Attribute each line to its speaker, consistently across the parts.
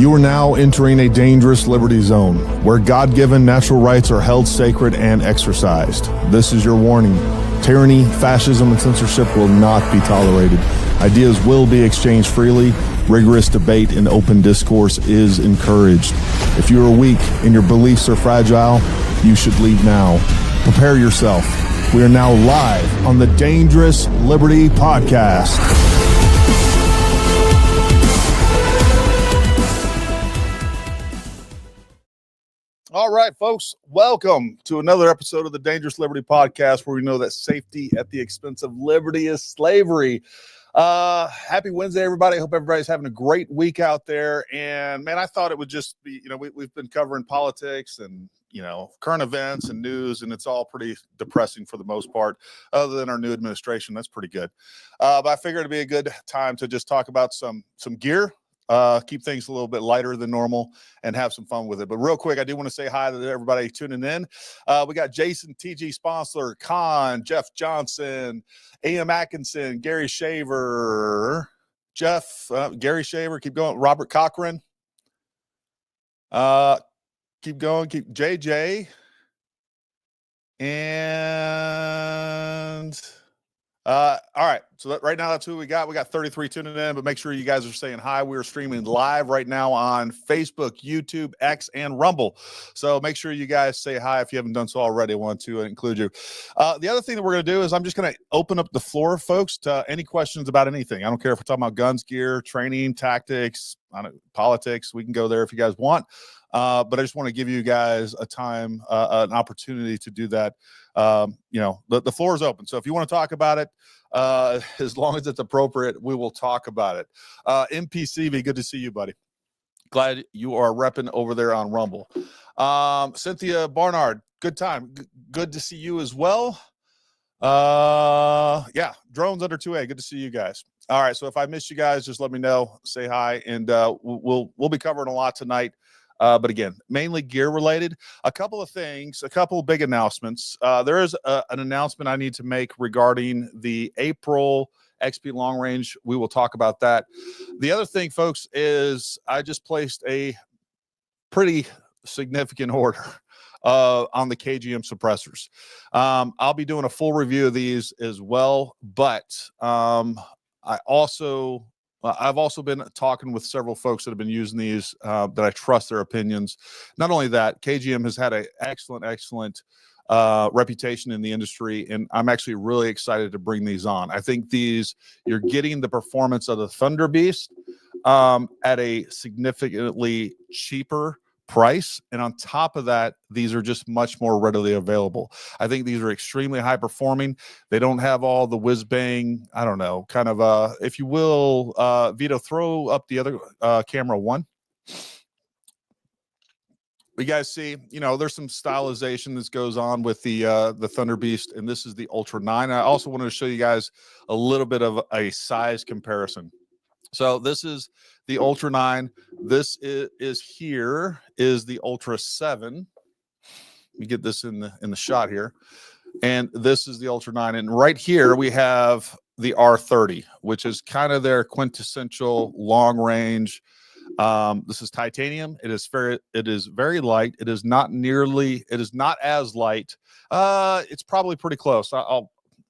Speaker 1: You are now entering a dangerous liberty zone where God-given natural rights are held sacred and exercised. This is your warning. Tyranny, fascism, and censorship will not be tolerated. Ideas will be exchanged freely. Rigorous debate and open discourse is encouraged. If you are weak and your beliefs are fragile, you should leave now. Prepare yourself. We are now live on the Dangerous Liberty Podcast. All right, folks, welcome to another episode of the Dangerous Liberty Podcast, where we know that safety at the expense of liberty is slavery. Happy Wednesday, everybody. I hope everybody's having a great week out there. And man, I thought it would just be, we've been covering politics and, current events and news, and it's all pretty depressing for the most part, other than our new administration. That's pretty good. But I figured it'd be a good time to just talk about some gear. Keep things a little bit lighter than normal and have some fun with it. But real quick, I do want to say hi to everybody tuning in. We got Jason, TG Sponsor, Con, Jeff Johnson, A.M. Atkinson, Gary Shaver, Gary Shaver, keep going, Robert Cochran, keep going, keep JJ, and all right, so right now that's who we got. We got 33 tuning in, but make sure you guys are saying hi. We're streaming live right now on Facebook, YouTube, X, and Rumble. So make sure you guys say hi if you haven't done so already. I want to include you. The other thing that we're going to do is I'm just going to open up the floor, folks, to any questions about anything. I don't care if we're talking about guns, gear, training, tactics, politics. We can go there if you guys want. But I just want to give you guys a time, an opportunity to do that. The floor is open. So if you want to talk about it, as long as it's appropriate, we will talk about it. MPCV, good to see you, buddy. Glad you are repping over there on Rumble. Cynthia Barnard, good time. Good to see you as well. Yeah, drones under 2A. Good to see you guys. All right. So if I missed you guys, just let me know, say hi, and we'll be covering a lot tonight. But again, mainly gear related. A couple of things, a couple of big announcements. There is an announcement I need to make regarding the April XP long range. We will talk about that. The other thing, folks, is I just placed a pretty significant order on the KGM suppressors. I'll be doing a full review of these as well, but I've also been talking with several folks that have been using these that I trust their opinions. Not only that, KGM has had an excellent reputation in the industry, and I'm actually really excited to bring these on. I think you're getting the performance of the Thunder Beast at a significantly cheaper price, and on top of that, these are just much more readily available. I think these are extremely high performing. They don't have all the whiz bang, I don't know, kind of if you will, Vito, throw up the other camera one. You guys see, there's some stylization that goes on with the Thunder Beast, and this is the Ultra 9. I also wanted to show you guys a little bit of a size comparison. So this is the Ultra 9. This is the Ultra 7. Let me get this in the shot here. And this is the Ultra 9. And right here we have the R30, which is kind of their quintessential long range. This is titanium. It is very light. It is not as light. It's probably pretty close.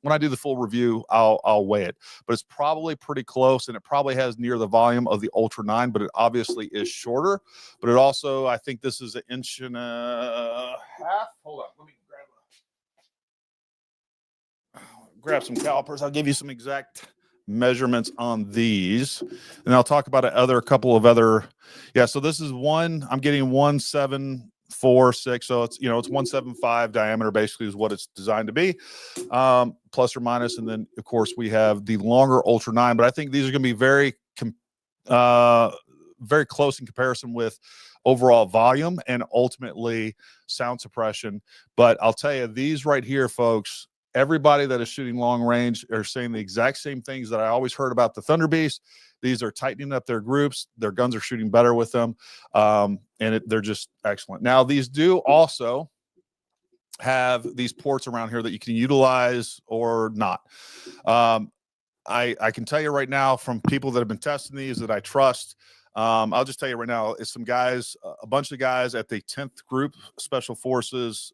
Speaker 1: When I do the full review, I'll weigh it, but it's probably pretty close, and it probably has near the volume of the Ultra 9, but it obviously is shorter. But it also, I think this is 1.5 inches. Hold on, let me grab some calipers. I'll give you some exact measurements on these, and I'll talk about a couple of other. Yeah, so this is one. I'm getting 1.746, so it's 1.75 diameter basically is what it's designed to be, plus or minus. And then of course we have the longer Ultra 9, but I think these are going to be very close in comparison with overall volume and ultimately sound suppression. But I'll tell you, these right here, folks, everybody that is shooting long range are saying the exact same things that I always heard about the Thunder Beast. These are tightening up their groups. Their guns are shooting better with them. They're just excellent. Now, these do also have these ports around here that you can utilize or not. I can tell you right now from people that have been testing these that I trust, I'll just tell you right now, it's some guys, a bunch of guys at the 10th Group Special Forces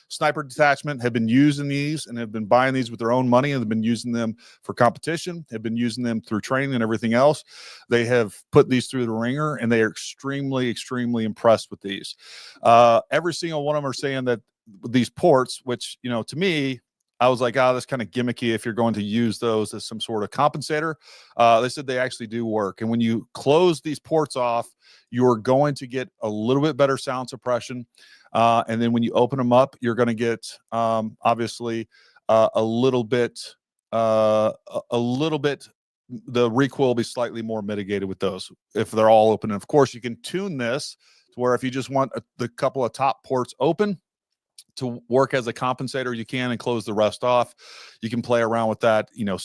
Speaker 1: sniper detachment have been using these and have been buying these with their own money, and have been using them for competition, have been using them through training and everything else. They have put these through the ringer, and they are extremely, extremely impressed with these. Every single one of them are saying that these ports, which, you know, to me, I was like, oh, that's kind of gimmicky if you're going to use those as some sort of compensator. They said they actually do work. And when you close these ports off, you're going to get a little bit better sound suppression. And then when you open them up, you're going to get, obviously, a little bit, the recoil will be slightly more mitigated with those if they're all open. And of course, you can tune this to where if you just want the couple of top ports open to work as a compensator, you can, and close the rest off. You can play around with that. You know,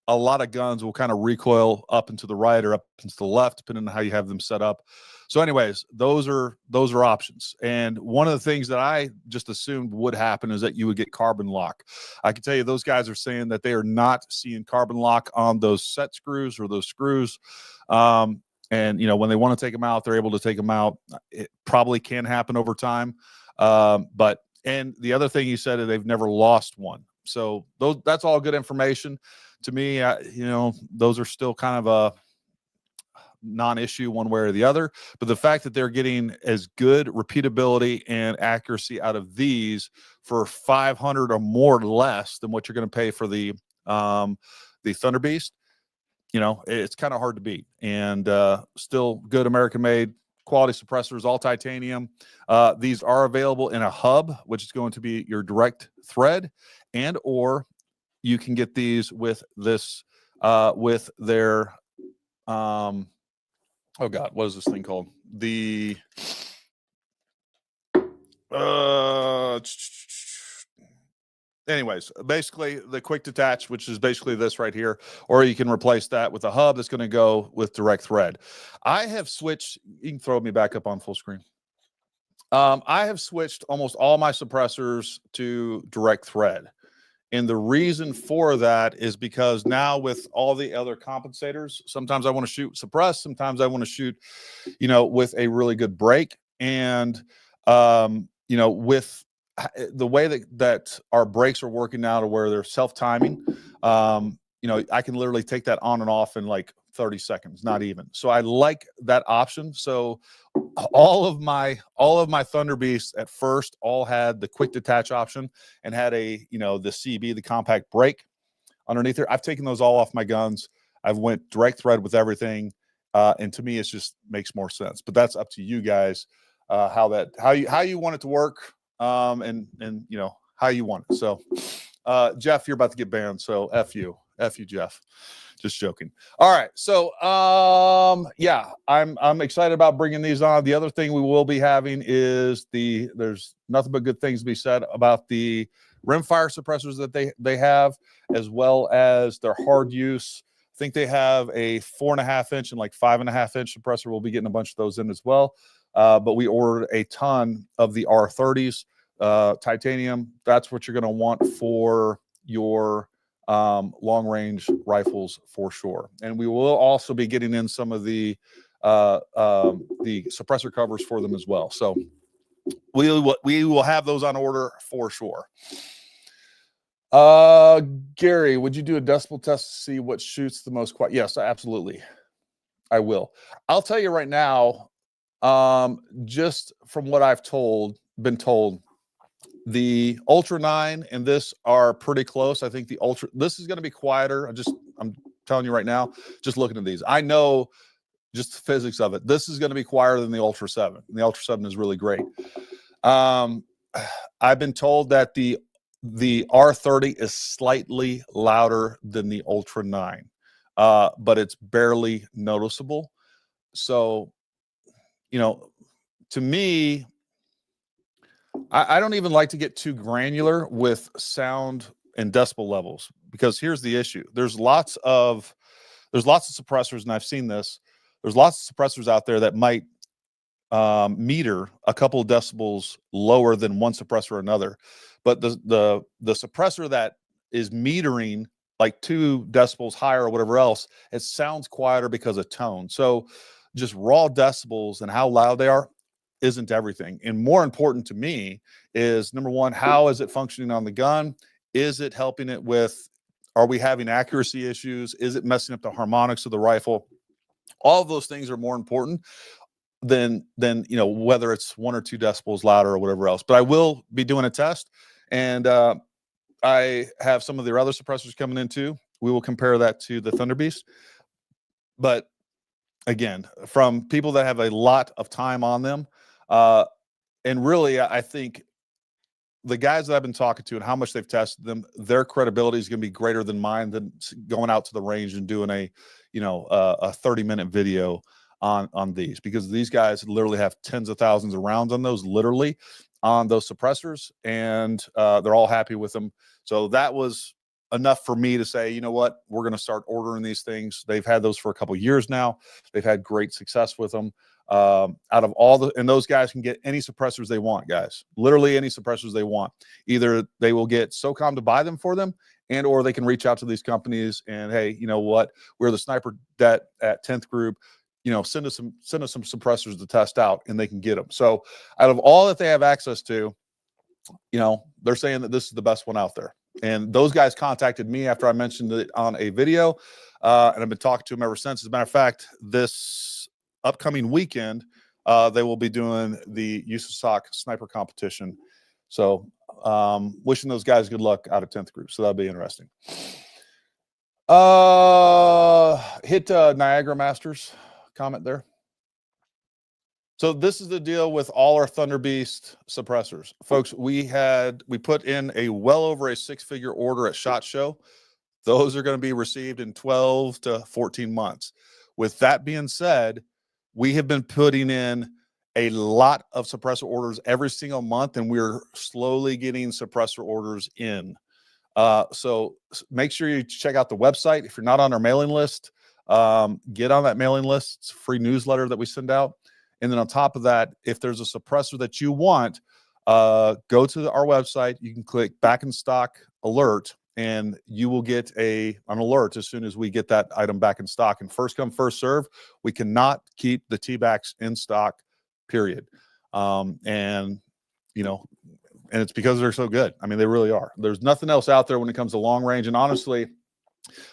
Speaker 1: a lot of guns will kind of recoil up and to the right or up and to the left, depending on how you have them set up. So anyways, those are options. And one of the things that I just assumed would happen is that you would get carbon lock. I can tell you those guys are saying that they are not seeing carbon lock on those set screws or those screws. And, you know, when they want to take them out, they're able to take them out. It probably can happen over time. And the other thing you said is they've never lost one. So that's all good information to me. You know, those are still kind of a non-issue one way or the other. But the fact that they're getting as good repeatability and accuracy out of these for 500 or more less than what you're going to pay for the Thunder Beast, you know, it's kind of hard to beat. And still good American-made quality suppressors, all titanium. These are available in a hub, which is going to be your direct thread, and or you can get these with this with their oh god, what is this thing called? The anyways, basically the quick detach, which is basically this right here, or you can replace that with a hub that's going to go with direct thread. I have switched. You can throw me back up on full screen. I have switched almost all my suppressors to direct thread. And the reason for that is because now with all the other compensators, sometimes I want to shoot suppress, sometimes I want to shoot, you know, with a really good break. And, you know, with the way that our brakes are working now to where they're self-timing, you know, I can literally take that on and off in like 30 seconds, not even. So I like that option. So all of my Thunder Beasts at first all had the quick detach option and had a, you know, the CB, the compact brake underneath there. I've taken those all off my guns. I've went direct thread with everything. And to me, it just makes more sense, but that's up to you guys, how you want it to work. And you know, how you want it. So, Jeff, you're about to get banned. So F you, Jeff. Just joking. All right. So, yeah, I'm excited about bringing these on. The other thing we will be having is there's nothing but good things to be said about the rimfire suppressors that they have, as well as their hard use. I think they have a 4.5 inch and like 5.5 inch suppressor. We'll be getting a bunch of those in as well. But we ordered a ton of the R30s, titanium. That's what you're going to want for your long-range rifles for sure. And we will also be getting in some of the suppressor covers for them as well. So we will have those on order for sure. Gary, would you do a decibel test to see what shoots the most quiet? Yes, absolutely. I will. I'll tell you right now, just from what I've been told, the Ultra 9 and this are pretty close. I think this is going to be quieter. I'm telling you right now, just looking at these, I know just the physics of it. This is going to be quieter than the Ultra 7. And the Ultra 7 is really great. I've been told that the R30 is slightly louder than the Ultra 9, but it's barely noticeable. So, you know, to me, I don't even like to get too granular with sound and decibel levels, because here's the issue. There's lots of suppressors, and I've seen this. There's lots of suppressors out there that might meter a couple of decibels lower than one suppressor or another, but the suppressor that is metering like 2 decibels higher or whatever else, it sounds quieter because of tone. So just raw decibels and how loud they are isn't everything. And more important to me is, number one, how is it functioning on the gun? Is it helping it with, are we having accuracy issues? Is it messing up the harmonics of the rifle? All of those things are more important than whether it's 1 or 2 decibels louder or whatever else. But I will be doing a test, and I have some of their other suppressors coming in too. We will compare that to the Thunder Beast. But again, from people that have a lot of time on them, and really, I think the guys that I've been talking to and how much they've tested them, their credibility is going to be greater than mine, than going out to the range and doing a 30-minute video on these, because these guys literally have tens of thousands of rounds on those, literally on those suppressors, and they're all happy with them. So that was enough for me to say, you know what, we're going to start ordering these things. They've had those for a couple of years now. They've had great success with them. Out of all and those guys can get any suppressors they want, guys, literally any suppressors they want. Either they will get SOCOM to buy them for them, and or they can reach out to these companies and, hey, you know what, we're the Sniper Det at 10th Group, send us some suppressors to test out, and they can get them. So out of all that they have access to, they're saying that this is the best one out there. And those guys contacted me after I mentioned it on a video, and I've been talking to them ever since. As a matter of fact, this upcoming weekend, they will be doing the USASOC sniper competition. So wishing those guys good luck out of 10th Group. So that'll be interesting. Hit Niagara Masters comment there. So this is the deal with all our Thunder Beast suppressors, folks. We put in a well over a 6-figure order at SHOT Show. Those are going to be received in 12 to 14 months. With that being said, we have been putting in a lot of suppressor orders every single month, and we're slowly getting suppressor orders in. So make sure you check out the website. If you're not on our mailing list, get on that mailing list. It's a free newsletter that we send out. And then on top of that, if there's a suppressor that you want, go to our website. You can click back in stock alert, and you will get an alert as soon as we get that item back in stock. And first come, first serve. We cannot keep the T-backs in stock, period. And it's because they're so good. I mean, they really are. There's nothing else out there when it comes to long range. And honestly,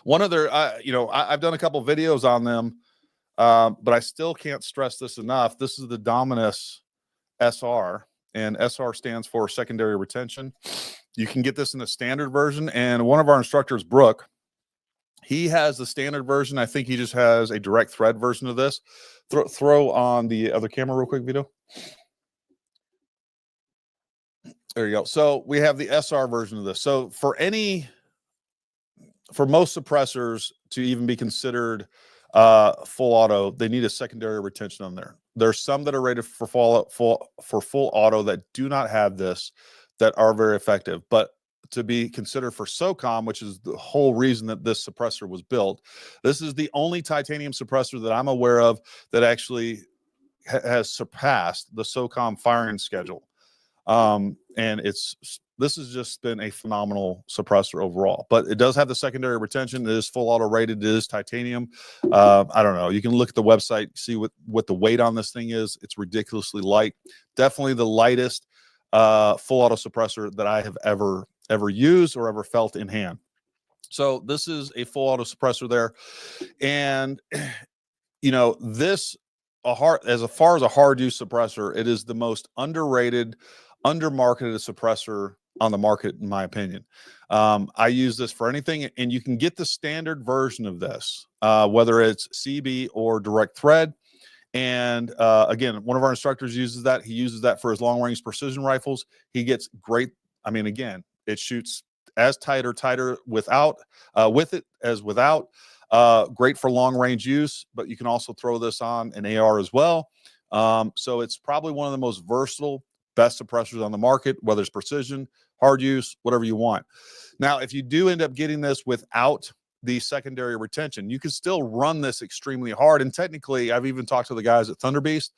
Speaker 1: one of their, I've done a couple videos on them, but I still can't stress this enough. This is the Dominus SR, and SR stands for secondary retention. You can get this in the standard version, and one of our instructors, Brooke, he has the standard version. I think he just has a direct thread version of this. Throw on the other camera real quick, Vito. There you go. So we have the SR version of this. So for most suppressors to even be considered full auto, they need a secondary retention on there. There's some that are rated for full auto that do not have this, that are very effective. But to be considered for SOCOM, which is the whole reason that this suppressor was built, this is the only titanium suppressor that I'm aware of that actually has surpassed the SOCOM firing schedule. And this has just been a phenomenal suppressor overall, but it does have the secondary retention. It is full auto rated. It is titanium. I don't know. You can look at the website, see what the weight on this thing is. It's ridiculously light. Definitely the lightest full auto suppressor that I have ever used or ever felt in hand. So this is a full auto suppressor there. And this, as far as a hard use suppressor, it is the most underrated, undermarketed suppressor on the market, in my opinion. I use this for anything, and you can get the standard version of this, whether it's CB or direct thread. And again, one of our instructors uses that. He uses that for his long range precision rifles. He gets great. I mean, again, it shoots as tight or tighter without with it as without. Great for long range use, but you can also throw this on an AR as well. So it's probably one of the most versatile, best suppressors on the market, whether it's precision, hard use, whatever you want. Now, if you do end up getting this without the secondary retention, you can still run this extremely hard. And technically, I've even talked to the guys at Thunder Beast,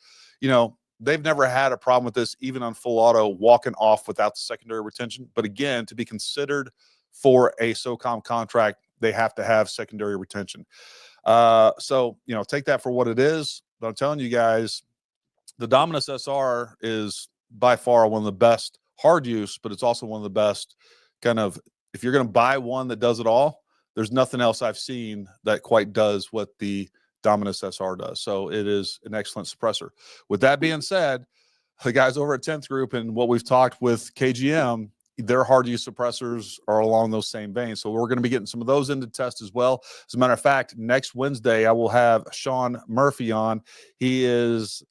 Speaker 1: they've never had a problem with this, even on full auto, walking off without the secondary retention. But again, to be considered for a SOCOM contract, they have to have secondary retention. So, take that for what it is. But I'm telling you guys, the Dominus SR is by far one of the best hard use, but it's also one of the best kind of, if you're going to buy one that does it all, there's nothing else I've seen that quite does what the Dominus SR does. So it is an excellent suppressor. With that being said, the guys over at 10th Group and what we've talked with KGM, their hard use suppressors are along those same veins. So we're going to be getting some of those into test as well. As a matter of fact, next Wednesday, I will have Sean Murphy on. He is,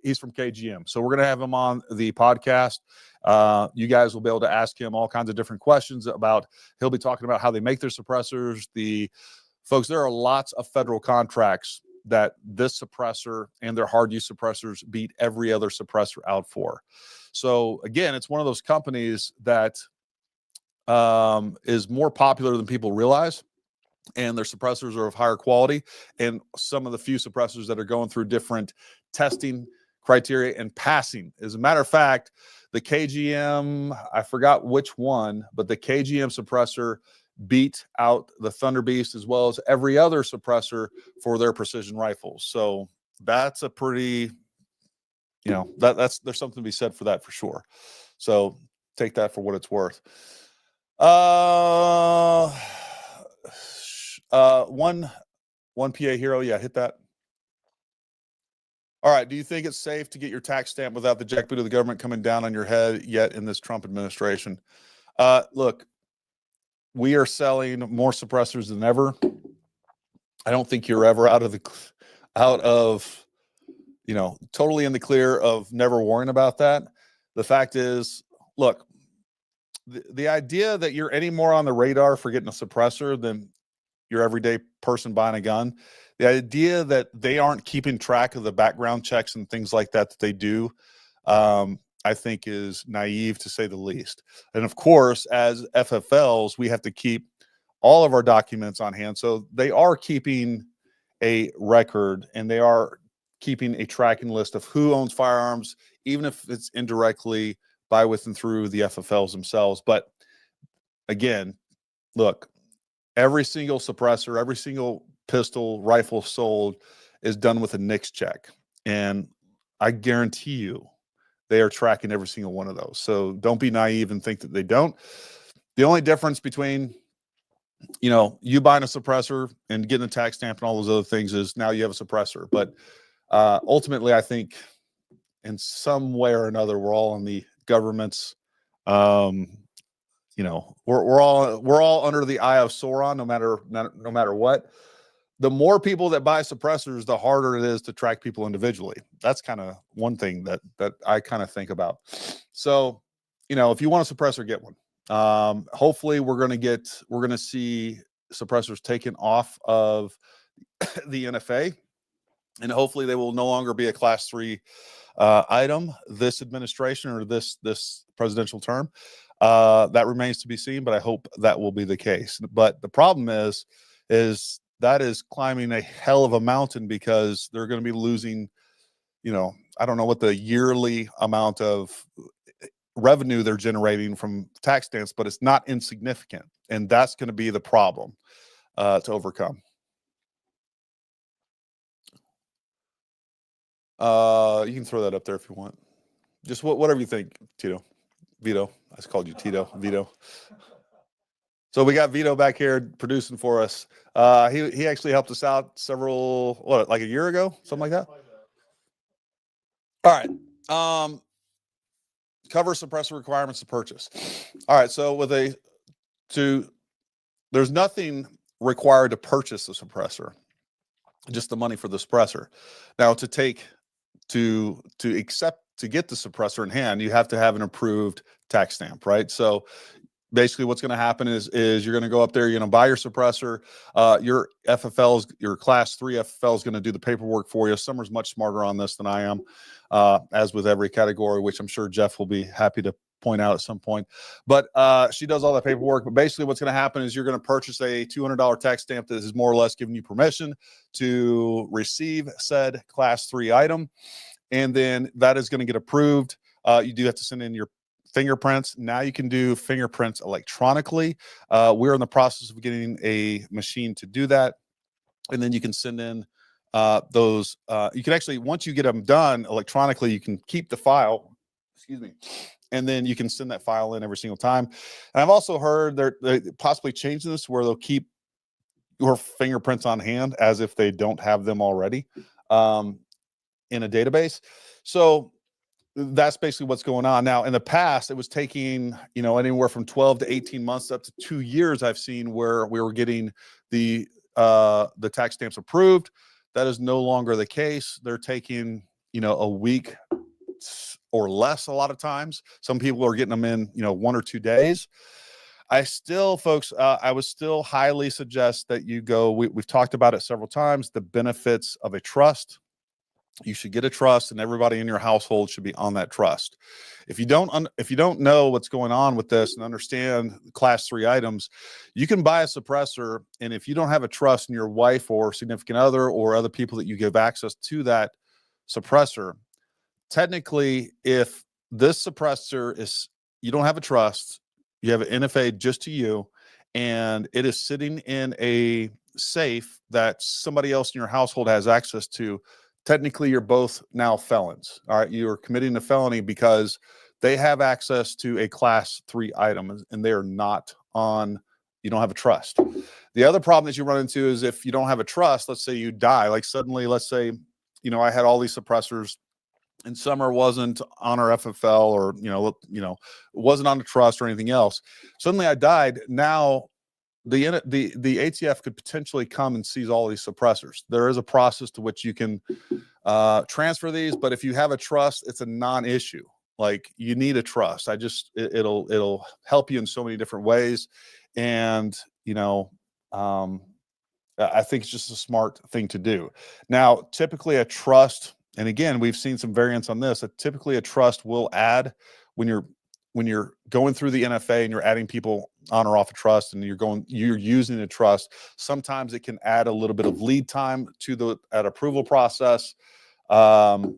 Speaker 1: he's from KGM. So we're going to have him on the podcast. You guys will be able to ask him all kinds of different questions about, he'll be talking about how they make their suppressors. Folks, there are lots of federal contracts that this suppressor and their hard use suppressors beat every other suppressor out for. So again, it's one of those companies that is more popular than people realize, and their suppressors are of higher quality, and some of the few suppressors that are going through different testing criteria and passing. As a matter of fact, the KGM, I forgot which one, but the KGM suppressor beat out the Thunder Beast as well as every other suppressor for their precision rifles. So that's a pretty, you know, there's something to be said for that for sure. So take that for what it's worth. One PA Hero, yeah, hit that. All right, do you think it's safe to get your tax stamp without the jackboot of the government coming down on your head yet in this Trump administration? Look, we are selling more suppressors than ever. I don't think you're ever out of, you know, totally in the clear of never worrying about that. The fact is, look, the idea that you're any more on the radar for getting a suppressor than your everyday person buying a gun, the idea that they aren't keeping track of the background checks and things like that they do, I think is naive to say the least. And of course, as FFLs, we have to keep all of our documents on hand. So they are keeping a record, and they are keeping a tracking list of who owns firearms, even if it's indirectly by, with, and through the FFLs themselves. But again, look, every single suppressor, every single pistol, rifle sold is done with a NICS check. And I guarantee you they are tracking every single one of those. So don't be naive and think that they don't. The only difference between, you know, you buying a suppressor and getting a tax stamp and all those other things is now you have a suppressor. But ultimately, I think in some way or another, we're all on the government's, you know, we're all under the eye of Sauron, no matter what. The more people that buy suppressors, the harder it is to track people individually. That's kind of one thing that I kind of think about. So, you know, if you want a suppressor, get one. Hopefully we're going to see suppressors taken off of the NFA, and hopefully they will no longer be a class 3 item this administration or this presidential term. That remains to be seen, but I hope that will be the case. But the problem is that is climbing a hell of a mountain, because they're going to be losing, you know, I don't know what the yearly amount of revenue they're generating from tax stamps, but it's not insignificant. And that's going to be the problem to overcome. You can throw that up there if you want. Just whatever you think, Vito. I just called you Vito. So we got Vito back here producing for us. He actually helped us out like a year ago, something like that. All right. Cover suppressor requirements to purchase. All right. So there's nothing required to purchase the suppressor, just the money for the suppressor. Now to get the suppressor in hand, you have to have an approved tax stamp, right? So basically what's going to happen is you're going to go up there, you're going to buy your suppressor. Your class 3 FFL is going to do the paperwork for you. Summer's much smarter on this than I am, as with every category, which I'm sure Jeff will be happy to point out at some point. But she does all that paperwork. But basically what's going to happen is you're going to purchase a $200 tax stamp that is more or less giving you permission to receive said class 3 item. And then that is going to get approved. You do have to send in your fingerprints. Now you can do fingerprints electronically. We're in the process of getting a machine to do that. And then you can send in you can actually, once you get them done electronically, you can keep the file, excuse me, and then you can send that file in every single time. And I've also heard they possibly changing this where they'll keep your fingerprints on hand as if they don't have them already in a database. So that's basically what's going on now. In the past, it was taking, anywhere from 12 to 18 months up to 2 years. I've seen where we were getting the tax stamps approved. That is no longer the case. They're taking, a week or less a lot of times. Some people are getting them in, 1 or 2 days. I still, folks, I would still highly suggest that you go, we've talked about it several times, the benefits of a trust. You should get a trust, and everybody in your household should be on that trust. If you don't know what's going on with this and understand class 3 items, you can buy a suppressor, and if you don't have a trust in your wife or significant other or other people that you give access to that suppressor, technically, if this suppressor you don't have a trust, you have an NFA just to you, and it is sitting in a safe that somebody else in your household has access to, technically you're both now felons. All right, you're committing a felony because they have access to a class 3 item and they're not on, you don't have a trust. The other problem that you run into is if you don't have a trust, let's say you die, like suddenly, let's say, I had all these suppressors and Summer wasn't on our FFL or, wasn't on the trust or anything else. Suddenly I died. Now the ATF could potentially come and seize all these suppressors. There is a process to which you can transfer these, but if you have a trust, it's a non-issue. Like, you need a trust. It'll help you in so many different ways. And, I think it's just a smart thing to do. Now, typically a trust, and again, we've seen some variants on this, typically a trust will add when you're going through the NFA and you're adding people on or off a trust and you're using a trust, sometimes it can add a little bit of lead time to the approval process. But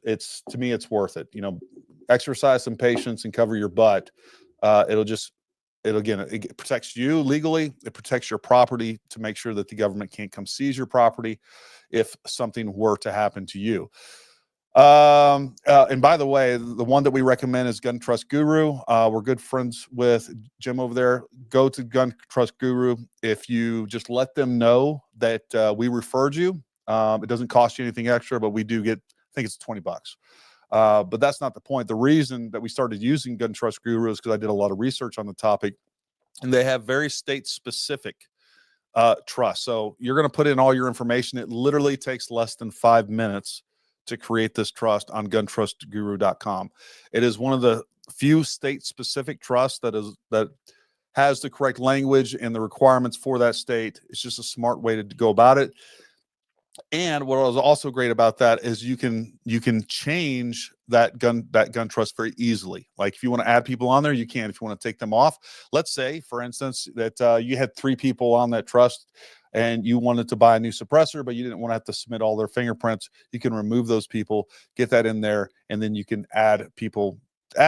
Speaker 1: to me, it's worth it. Exercise some patience and cover your butt. It protects you legally. It protects your property to make sure that the government can't come seize your property if something were to happen to you. And by the way, the one that we recommend is Gun Trust Guru. We're good friends with Jim over there. Go to Gun Trust Guru. If you just let them know that we referred you, it doesn't cost you anything extra, but we do get, I think it's $20. But that's not the point. The reason that we started using Gun Trust Guru is because I did a lot of research on the topic, and they have very state-specific trust. So you're going to put in all your information. It literally takes less than 5 minutes to create this trust on guntrustguru.com. It is one of the few state-specific trusts that has the correct language and the requirements for that state. It's just a smart way to go about it. And what was also great about that is you can change that gun trust very easily. Like, if you want to add people on there, you can. If you want to take them off, let's say, for instance, that you had 3 people on that trust and you wanted to buy a new suppressor, but you didn't want to have to submit all their fingerprints. You can remove those people, get that in there, and then you can add people.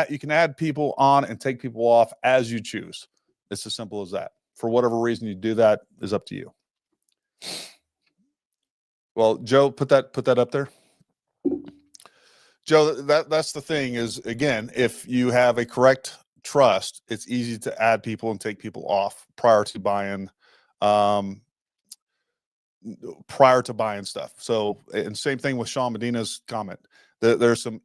Speaker 1: You can add people on and take people off as you choose. It's as simple as that. For whatever reason you do that is up to you. Well, Joe, put that up there. Joe, that's the thing is, again, if you have a correct trust, it's easy to add people and take people off prior to buying stuff. So, and same thing with Sean Medina's comment. There's some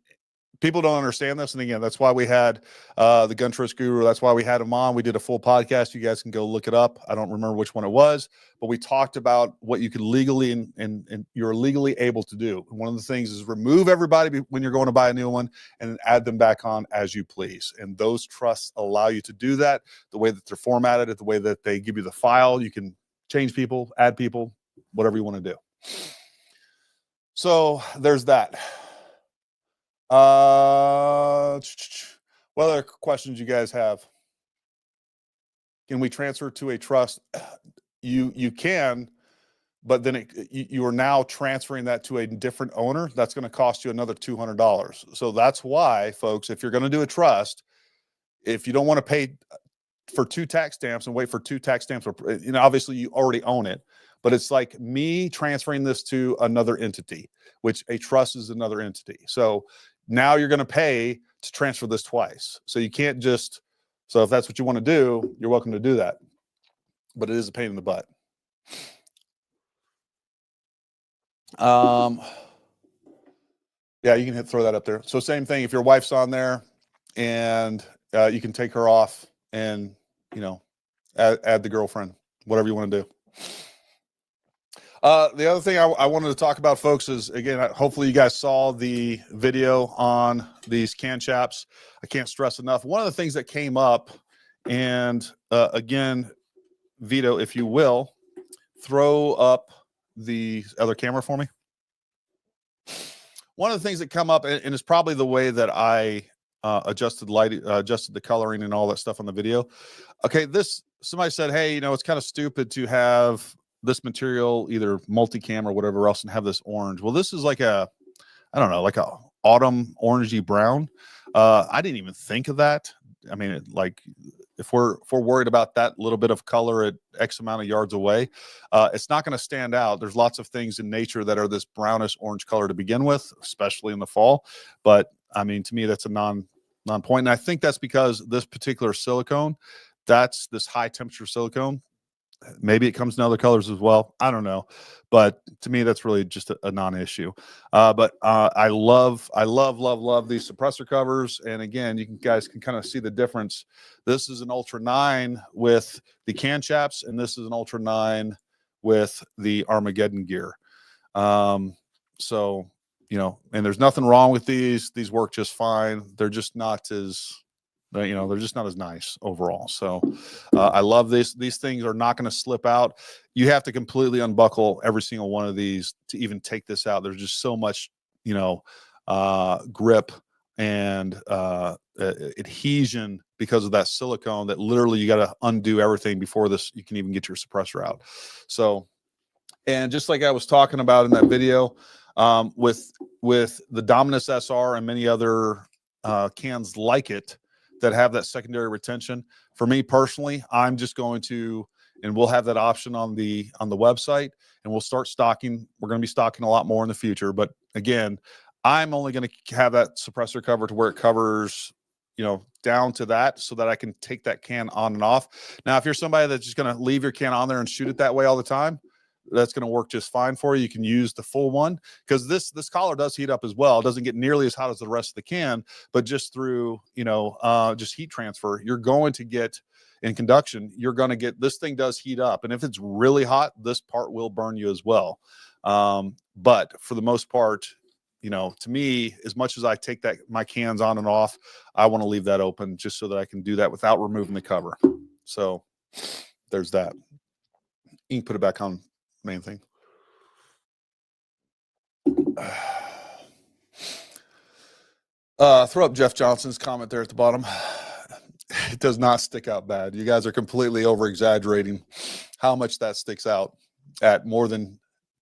Speaker 1: people don't understand this. And again, that's why we had the Gun Trust Guru. That's why we had him on. We did a full podcast. You guys can go look it up. I don't remember which one it was, but we talked about what you could legally and you're legally able to do. One of the things is remove everybody when you're going to buy a new one and add them back on as you please. And those trusts allow you to do that the way that they're formatted, the way that they give you the file. You can change people, add people, whatever you want to do. So there's that. What other questions you guys have? Can we transfer to a trust? You can, but then you are now transferring that to a different owner. That's going to cost you another $200. So that's why, folks, if you're going to do a trust, if you don't want to pay for 2 tax stamps and wait for 2 tax stamps, obviously you already own it. but it's like me transferring this to another entity, which a trust is another entity. So now you're going to pay to transfer this twice. So you can't just, so if that's what you want to do, you're welcome to do that. But it is a pain in the butt. Yeah, you can throw that up there. So same thing, if your wife's on there and you can take her off and, you know, add the girlfriend, whatever you want to do. The other thing I wanted to talk about, folks, is, again, hopefully you guys saw the video on these can chaps. I can't stress enough. One of the things that came up, and again, Vito, if you will, throw up the other camera for me. One of the things that come up, and it's probably the way that I adjusted the coloring and all that stuff on the video. Okay, somebody said, hey, you know, it's kind of stupid to have this material, either multicam or whatever else, and have this orange. Well, this is like I don't know, like a autumn orangey brown. I didn't even think of that. I mean, like, if we're worried about that little bit of color at X amount of yards away, it's not going to stand out. There's lots of things in nature that are this brownish orange color to begin with, especially in the fall. But I mean, to me, that's a non-point. And I think that's because this particular silicone, that's this high temperature silicone. Maybe it comes in other colors as well. I don't know. But to me, that's really just a non-issue. But I love these suppressor covers. And again, you guys can kind of see the difference. This is an Ultra 9 with the can chaps, and this is an Ultra 9 with the Armageddon gear. So, you know, and there's nothing wrong with these. These work just fine. They're just not as, you know, they're just not as nice overall. So I love this. These things are not going to slip out. You have to completely unbuckle every single one of these to even take this out. There's just so much, you know, grip and adhesion because of that silicone that literally you got to undo everything before you can even get your suppressor out. So, and just like I was talking about in that video, with the Dominus SR and many other cans like it that have that secondary retention, for me personally, I'm just going to, and we'll have that option on the website, and we'll start stocking. We're going to be stocking a lot more in the future. But again, I'm only going to have that suppressor cover to where it covers, you know, down to that, so that I can take that can on and off. Now, if you're somebody that's just going to leave your can on there and shoot it that way all the time, that's going to work just fine for you. You can use the full one, because this collar does heat up as well. It doesn't get nearly as hot as the rest of the can, but just through, you know, just heat transfer, you're going to get, in conduction, you're going to get, this thing does heat up. And if it's really hot, this part will burn you as well. But for the most part, you know, to me, as much as I take my cans on and off, I want to leave that open just so that I can do that without removing the cover. So there's that. You can put it back on. Main thing. Throw up Jeff Johnson's comment there at the bottom. It does not stick out bad. You guys are completely over exaggerating how much that sticks out at more than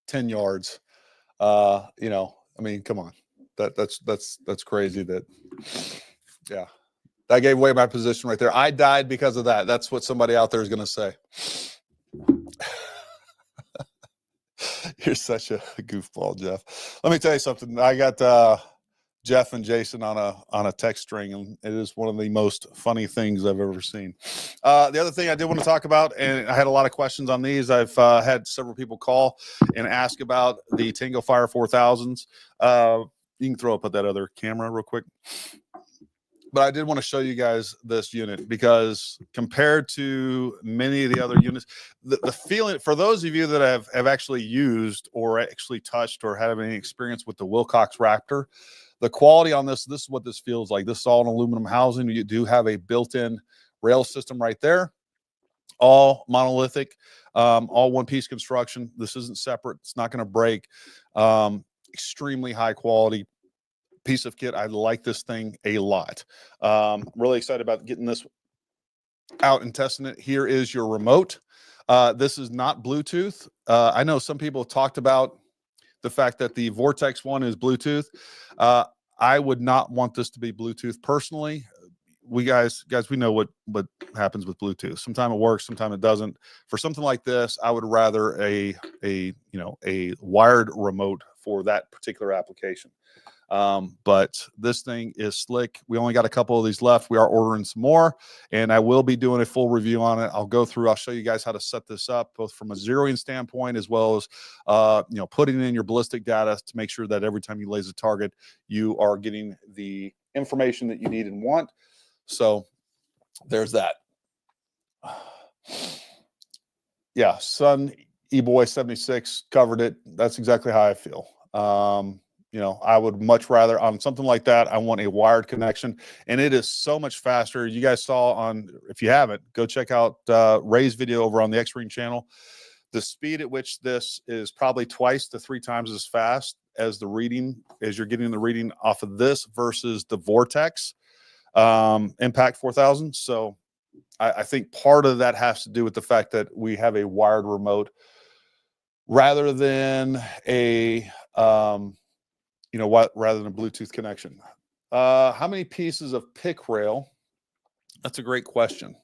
Speaker 1: 10 yards. You know, I mean, come on. That's crazy. Yeah, that gave away my position right there. I died because of that. That's what somebody out there is going to say. You're such a goofball, Jeff. Let me tell you something. I got Jeff and Jason on a text string, and it is one of the most funny things I've ever seen. The other thing I did want to talk about, and I had a lot of questions on these. I've had several people call and ask about the Tango Fire4000s. You can throw up at that other camera real quick. But I did want to show you guys this unit, because compared to many of the other units, the feeling, for those of you that have actually used or actually touched or have any experience with the Wilcox Raptor, the quality on this is what this feels like. This is all an aluminum housing. You do have a built-in rail system right there, all monolithic, all one-piece construction. This isn't separate. It's not going to break. Extremely high quality piece of kit. I like this thing a lot. I'm really excited about getting this out and testing it. Here is your remote. This is not Bluetooth. I know some people have talked about the fact that the Vortex one is Bluetooth. I would not want this to be Bluetooth personally. we know what happens with Bluetooth. Sometimes it works, sometimes it doesn't. For something like this, I would rather a wired remote for that particular application. But this thing is slick. We only got a couple of these left. We are ordering some more, and I will be doing a full review on it. I'll show you guys how to set this up, both from a zeroing standpoint, as well as, putting in your ballistic data to make sure that every time you laser target, you are getting the information that you need and want. So there's that. Yeah. Sun eBoy 76 covered it. That's exactly how I feel. I would much rather on something like that. I want a wired connection, and it is so much faster. You guys saw if you haven't, go check out Ray's video over on the X-Ring channel. The speed at which this is probably 2 to 3 times as fast as you're getting the reading off of this versus the Vortex Impact 4000. So I think part of that has to do with the fact that we have a wired remote rather than a rather than a Bluetooth connection. How many pieces of pick rail? That's a great question.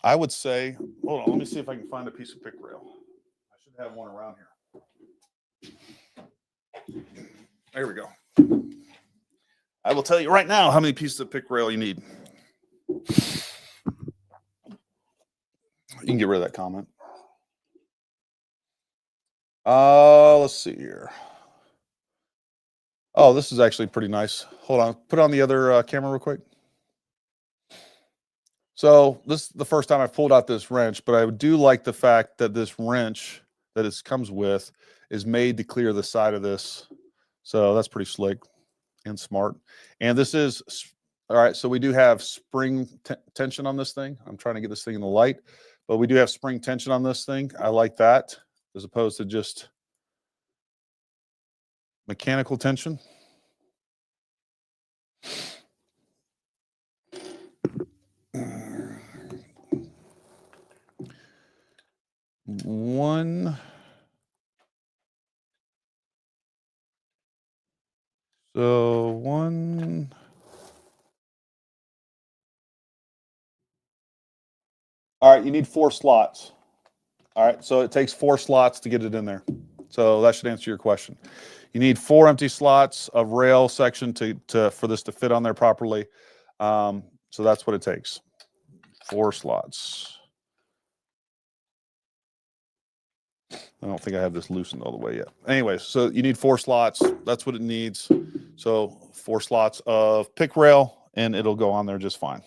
Speaker 1: I would say, hold on, let me see if I can find a piece of pick rail. I should have one around here. There we go. I will tell you right now how many pieces of pick rail you need. You can get rid of that comment. Let's see here. Oh, this is actually pretty nice. Hold on. Put on the other camera real quick. So this is the first time I've pulled out this wrench, but I do like the fact that this wrench that it comes with is made to clear the side of this. So that's pretty slick and smart. And this is, all right, so we do have spring tension on this thing. I'm trying to get this thing in the light, but we do have spring tension on this thing. I like that as opposed to just mechanical tension. One. So one. All right, you need 4 slots. All right, so it takes 4 slots to get it in there. So that should answer your question. You need 4 empty slots of rail section for this to fit on there properly. So that's what it takes. 4 slots. I don't think I have this loosened all the way yet. Anyway, so you need 4 slots. That's what it needs. So 4 slots of pick rail, and it'll go on there just fine.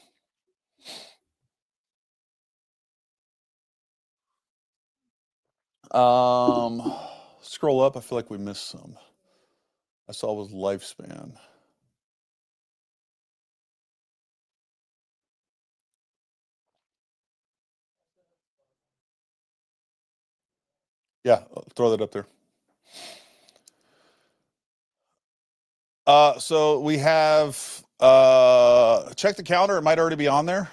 Speaker 1: Scroll up. I feel like we missed some. I saw was lifespan. Yeah, throw that up there. So we have check the calendar. It might already be on there.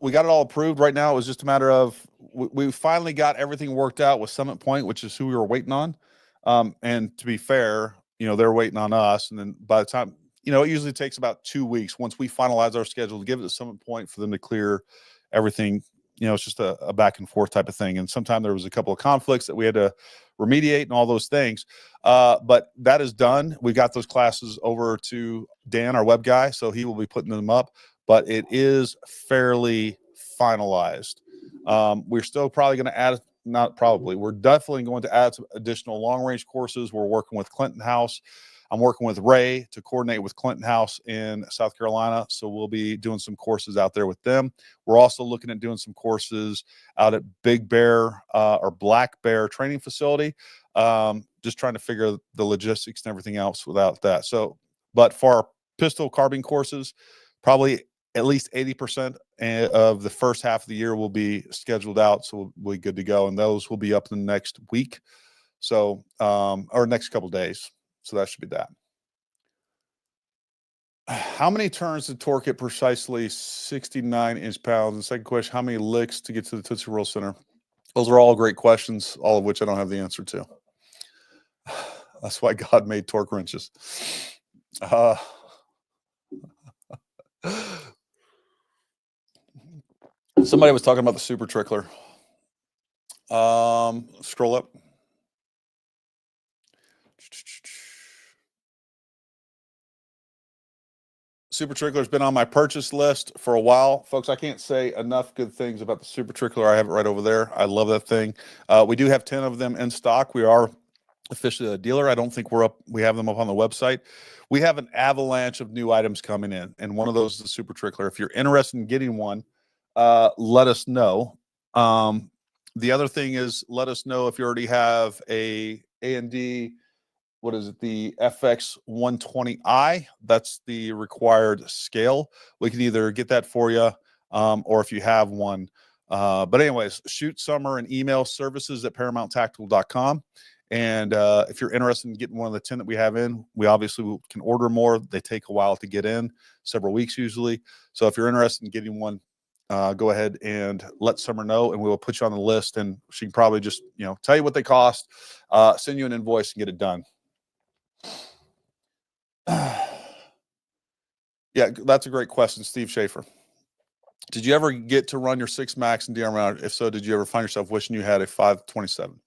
Speaker 1: We got it all approved right now. It was just a matter of we finally got everything worked out with Summit Point, which is who we were waiting on. And to be fair, they're waiting on us. And then by the time, it usually takes about 2 weeks once we finalize our schedule to give it to Summit Point for them to clear everything. It's just a back and forth type of thing. And sometimes there was a couple of conflicts that we had to remediate and all those things. But that is done. We got those classes over to Dan, our web guy, so he will be putting them up. But it is fairly finalized. We're still probably going to add, not probably, we're definitely going to add some additional long-range courses. We're working with Clinton House. I'm working with Ray to coordinate with Clinton House in South Carolina. So we'll be doing some courses out there with them. We're also looking at doing some courses out at Big Bear or Black Bear training facility. Just trying to figure the logistics and everything else without that. So, but for our pistol carbine courses, probably at least 80% of the first half of the year will be scheduled out. So we'll be good to go. And those will be up in the next week. So, or next couple of days. So that should be that. How many turns to torque at precisely 69 inch-pounds? And second question, how many licks to get to the Tootsie Roll Center? Those are all great questions, all of which I don't have the answer to. That's why God made torque wrenches. Somebody was talking about the Super Trickler. Scroll up. Super Trickler's been on my purchase list for a while. Folks, I can't say enough good things about the Super Trickler. I have it right over there. I love that thing. We do have 10 of them in stock. We are officially a dealer. I don't think we have them up on the website. We have an avalanche of new items coming in, and one of those is the Super Trickler. If you're interested in getting one, let us know. The other thing is, let us know if you already have a A&D, what is it, the FX120i. That's the required scale. We can either get that for you, or if you have one. But anyways, shoot Summer an email, services@ParamountTactical.com. And if you're interested in getting one of the 10 that we have in, we obviously can order more. They take a while to get in, several weeks usually. So if you're interested in getting one, go ahead and let Summer know, and we will put you on the list. And she can probably just, tell you what they cost, send you an invoice, and get it done. Yeah, that's a great question, Steve Schaefer. Did you ever get to run your 6 Max and DRM out? If so, did you ever find yourself wishing you had a 527?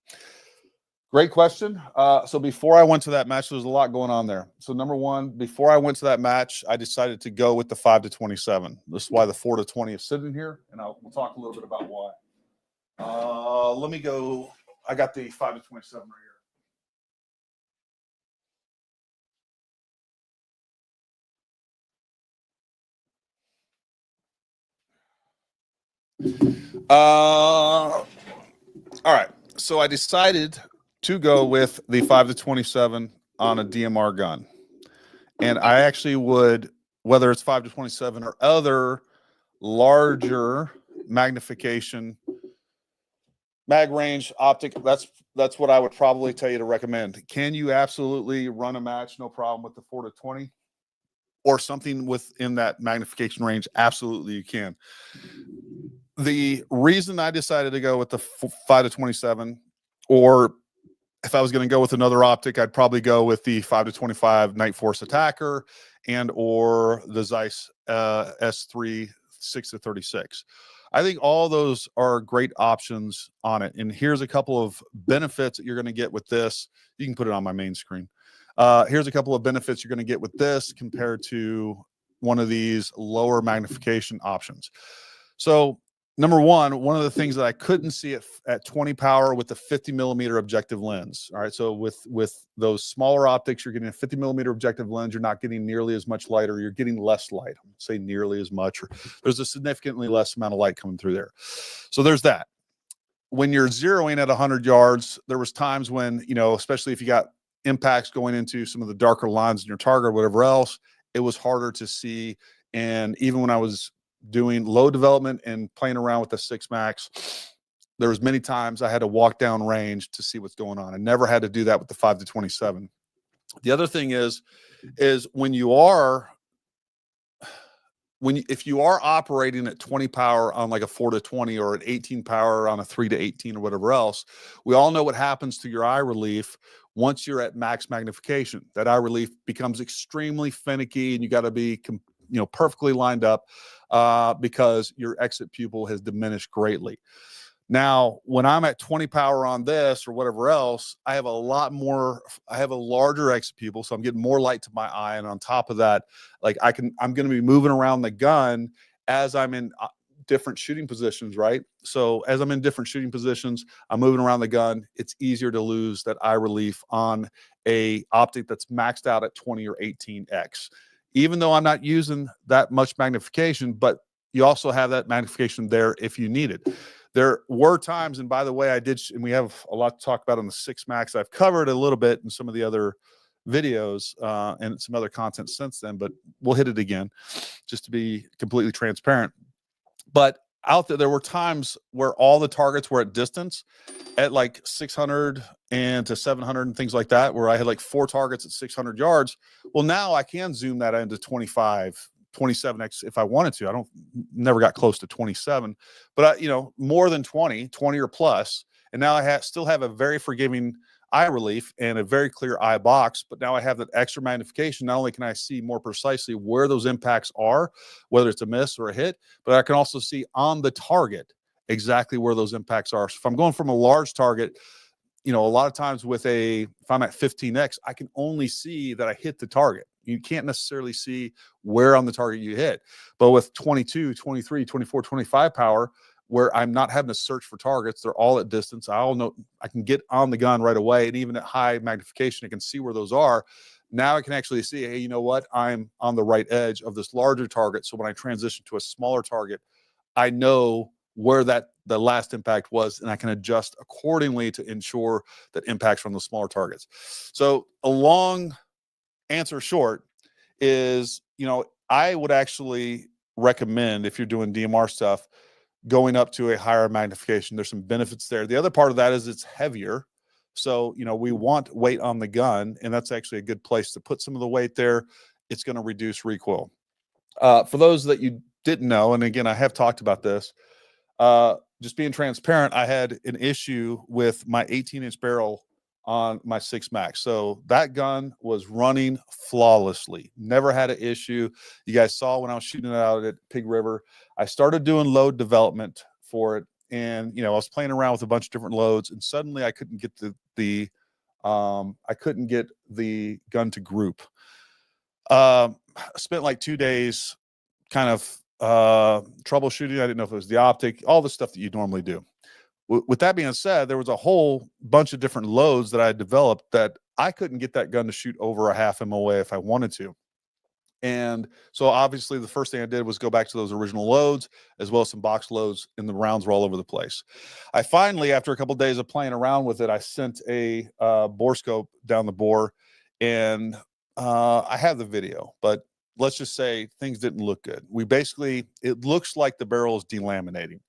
Speaker 1: Great question. So before I went to that match, there was a lot going on there. So number one, before I went to that match, I decided to go with the 5-27. This is why the 4-20 is sitting here, and we'll talk a little bit about why. Let me go. I got the 5-27 right here. All right. So I decided to go with the 5-27 on a DMR gun. And I actually would, whether it's 5-27 or other larger magnification mag range optic, that's what I would probably tell you to recommend. Can you absolutely run a match, no problem, with the 4-20 or something within that magnification range? Absolutely, you can. The reason I decided to go with the 5-27, or if I was going to go with another optic, I'd probably go with the 5-25 Night Force Attacker and or the Zeiss S3 6-36. I think all those are great options on it. And here's a couple of benefits that you're going to get with this. You can put it on my main screen. Here's a couple of benefits you're going to get with this compared to one of these lower magnification options. So number one of the things that I couldn't see at 20 power with the 50mm objective lens. All right. So with those smaller optics, you're getting a 50mm objective lens. You're not getting nearly as much light, or you're getting less light. I won't say nearly as much, or there's a significantly less amount of light coming through there. So there's that. When you're zeroing at 100 yards, there was times when, especially if you got impacts going into some of the darker lines in your target or whatever else, it was harder to see. And even when I was doing low development and playing around with the 6 Max, there was many times I had to walk down range to see what's going on. I never had to do that with the 5-27. The other thing is if you are operating at 20 power on like a 4-20 or at 18 power on a 3-18 or whatever else, we all know what happens to your eye relief once you're at max magnification. That eye relief becomes extremely finicky, and you got to be perfectly lined up because your exit pupil has diminished greatly. Now, when I'm at 20 power on this or whatever else, I have a larger exit pupil, so I'm getting more light to my eye. And on top of that, I'm going to be moving around the gun as I'm in different shooting positions, right? So as I'm in different shooting positions, I'm moving around the gun. It's easier to lose that eye relief on a optic that's maxed out at 20 or 18x. Even though I'm not using that much magnification, but you also have that magnification there if you need it. There were times, and by the way, and we have a lot to talk about on the 6 Max. I've covered a little bit in some of the other videos and some other content since then, but we'll hit it again just to be completely transparent. But out there were times where all the targets were at distance at like 600 and to 700 and things like that, where I had like 4 targets at 600 yards. Well, now I can zoom that into 25, 27x if I wanted to. Never got close to 27, but more than 20 or plus. And now I still have a very forgiving eye relief and a very clear eye box, but now I have that extra magnification. Not only can I see more precisely where those impacts are, whether it's a miss or a hit, but I can also see on the target exactly where those impacts are. So if I'm going from a large target, you know, a lot of times if I'm at 15x, I can only see that I hit the target. You can't necessarily see where on the target you hit. But with 22, 23, 24, 25 power, where I'm not having to search for targets, they're all at distance. I all know I can get on the gun right away. And even at high magnification, I can see where those are. Now I can actually see, hey, you know what? I'm on the right edge of this larger target. So when I transition to a smaller target, I know where the last impact was, and I can adjust accordingly to ensure that impacts from the smaller targets. So a long answer short is, you know, I would actually recommend, if you're doing DMR stuff, going up to a higher magnification. There's some benefits there. The other part of that is it's heavier. So, you know, we want weight on the gun, and that's actually a good place to put some of the weight there. It's going to reduce recoil. For those that you didn't know, and again, I have talked about this, just being transparent, I had an issue with my 18-inch barrel on my 6 Max. So that gun was running flawlessly. Never had an issue. You guys saw when I was shooting it out at Pig River, I started doing load development for it. And, you know, I was playing around with a bunch of different loads, and suddenly I couldn't get I couldn't get the gun to group. I spent like 2 days kind of troubleshooting. I didn't know if it was the optic, all the stuff that you normally do. With that being said, there was a whole bunch of different loads that I had developed that I couldn't get that gun to shoot over a half MOA if I wanted to. And so obviously the first thing I did was go back to those original loads, as well as some box loads, and the rounds were all over the place. I finally, after a couple of days of playing around with it, I sent a bore scope down the bore, and I have the video, but let's just say things didn't look good. It looks like the barrel is delaminating.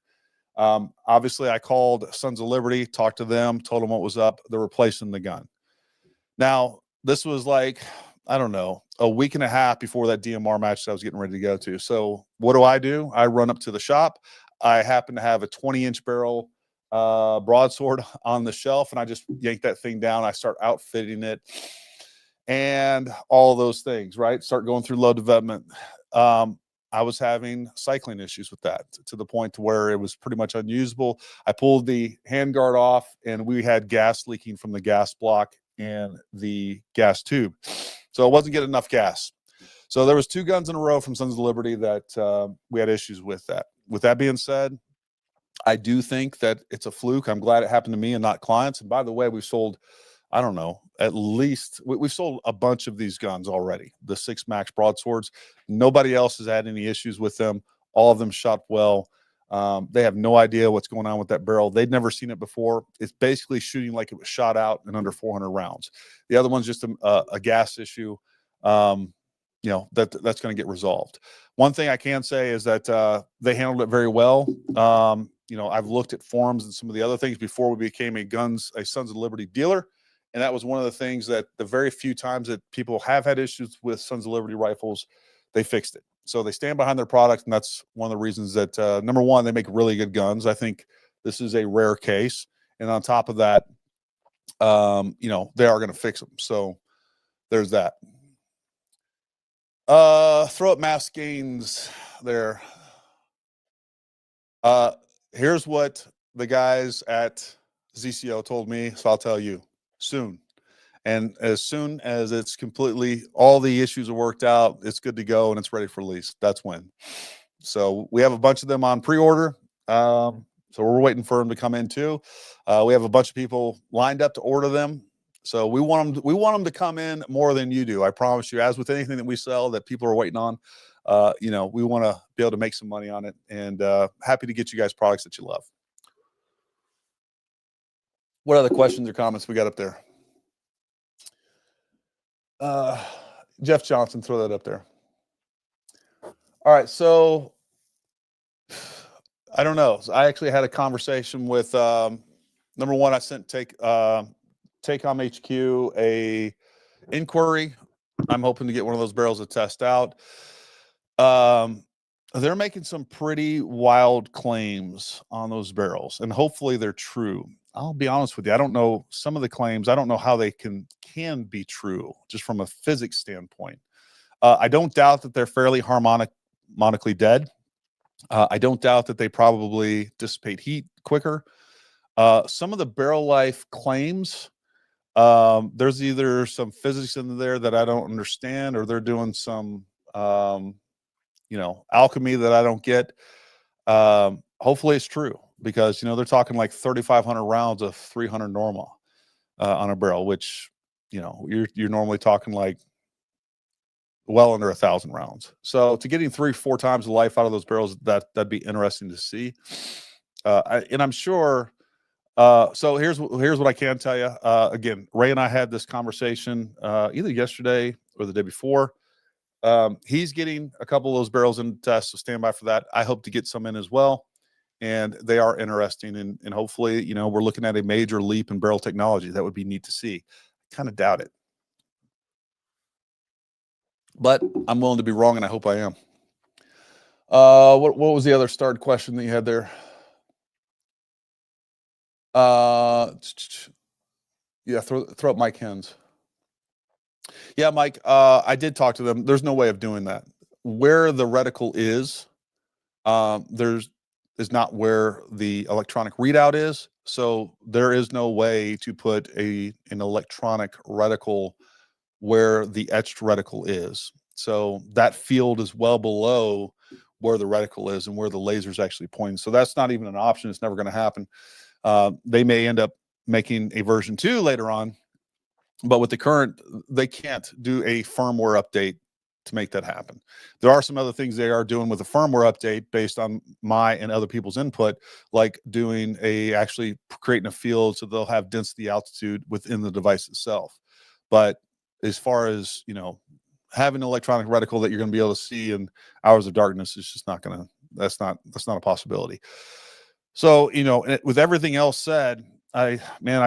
Speaker 1: Obviously I called Sons of Liberty, talked to them, told them what was up. They're replacing the gun. Now, this was like, I don't know, a week and a half before that DMR match that I was getting ready to go to. So what do? I run up to the shop. I happen to have a 20-inch barrel broadsword on the shelf, and I just yank that thing down. I start outfitting it and all those things, right? Start going through load development. I was having cycling issues with that to the point to where it was pretty much unusable. I pulled the handguard off, and we had gas leaking from the gas block and the gas tube. So it wasn't getting enough gas. So there was 2 guns in a row from Sons of Liberty that we had issues with that. With that being said, I do think that it's a fluke. I'm glad it happened to me and not clients. And by the way, we've sold, I don't know, at least we've sold a bunch of these guns already, the 6 Max broadswords. Nobody else has had any issues with them. All of them shot well. They have no idea what's going on with that barrel. They'd never seen it before. It's basically shooting like it was shot out in under 400 rounds. The other one's just a gas issue. You know, that's going to get resolved. One thing I can say is that they handled it very well. You know, I've looked at forums and some of the other things before we became a Sons of Liberty dealer. And that was one of the things that the very few times that people have had issues with Sons of Liberty rifles, they fixed it. So they stand behind their product, and that's one of the reasons that, number one, they make really good guns. I think this is a rare case. And on top of that, you know, they are going to fix them. So there's that. Throw up mass gains there. Here's what the guys at ZCO told me, so I'll tell you soon. And as soon as it's completely, all the issues are worked out, it's good to go and it's ready for release. That's when. So we have a bunch of them on pre-order. So we're waiting for them to come in too. We have a bunch of people lined up to order them. So we want them to come in more than you do. I promise you, as with anything that we sell that people are waiting on, you know, we want to be able to make some money on it, and happy to get you guys products that you love. What other questions or comments we got up there? Jeff Johnson, throw that up there. All right. So I don't know. So I actually had a conversation with, number one, I sent Takecom HQ a inquiry. I'm hoping to get one of those barrels to test out. They're making some pretty wild claims on those barrels, and hopefully they're true. I'll be honest with you. I don't know some of the claims. I don't know how they can be true just from a physics standpoint. I don't doubt that they're fairly harmonically dead. I don't doubt that they probably dissipate heat quicker. Some of the barrel life claims, there's either some physics in there that I don't understand, or they're doing some, alchemy that I don't get. Hopefully it's true, because, they're talking like 3,500 rounds of 300 normal on a barrel, which, you're normally talking like well under 1,000 rounds. So to getting 3-4 times the life out of those barrels, that'd be interesting to see. And I'm sure. So here's what I can tell you. Again, Ray and I had this conversation either yesterday or the day before. He's getting a couple of those barrels in test, so stand by for that. I hope to get some in as well, and they are interesting. And hopefully, we're looking at a major leap in barrel technology. That would be neat to see. I kind of doubt it, but I'm willing to be wrong, and I hope I am. What was the other starred question that you had there? Yeah, throw up Mike Hens. Yeah, Mike, I did talk to them. There's no way of doing that. Where the reticle is not where the electronic readout is. So there is no way to put an electronic reticle where the etched reticle is. So that field is well below where the reticle is and where the laser is actually pointing. So that's not even an option. It's never going to happen. They may end up making a version 2 later on, but with the current, they can't do a firmware update to make that happen. There are some other things they are doing with a firmware update based on my and other people's input, like actually creating a field so they'll have density altitude within the device itself. But as far as, having an electronic reticle that you're going to be able to see in hours of darkness is just not going to, that's not a possibility. So, with everything else said, I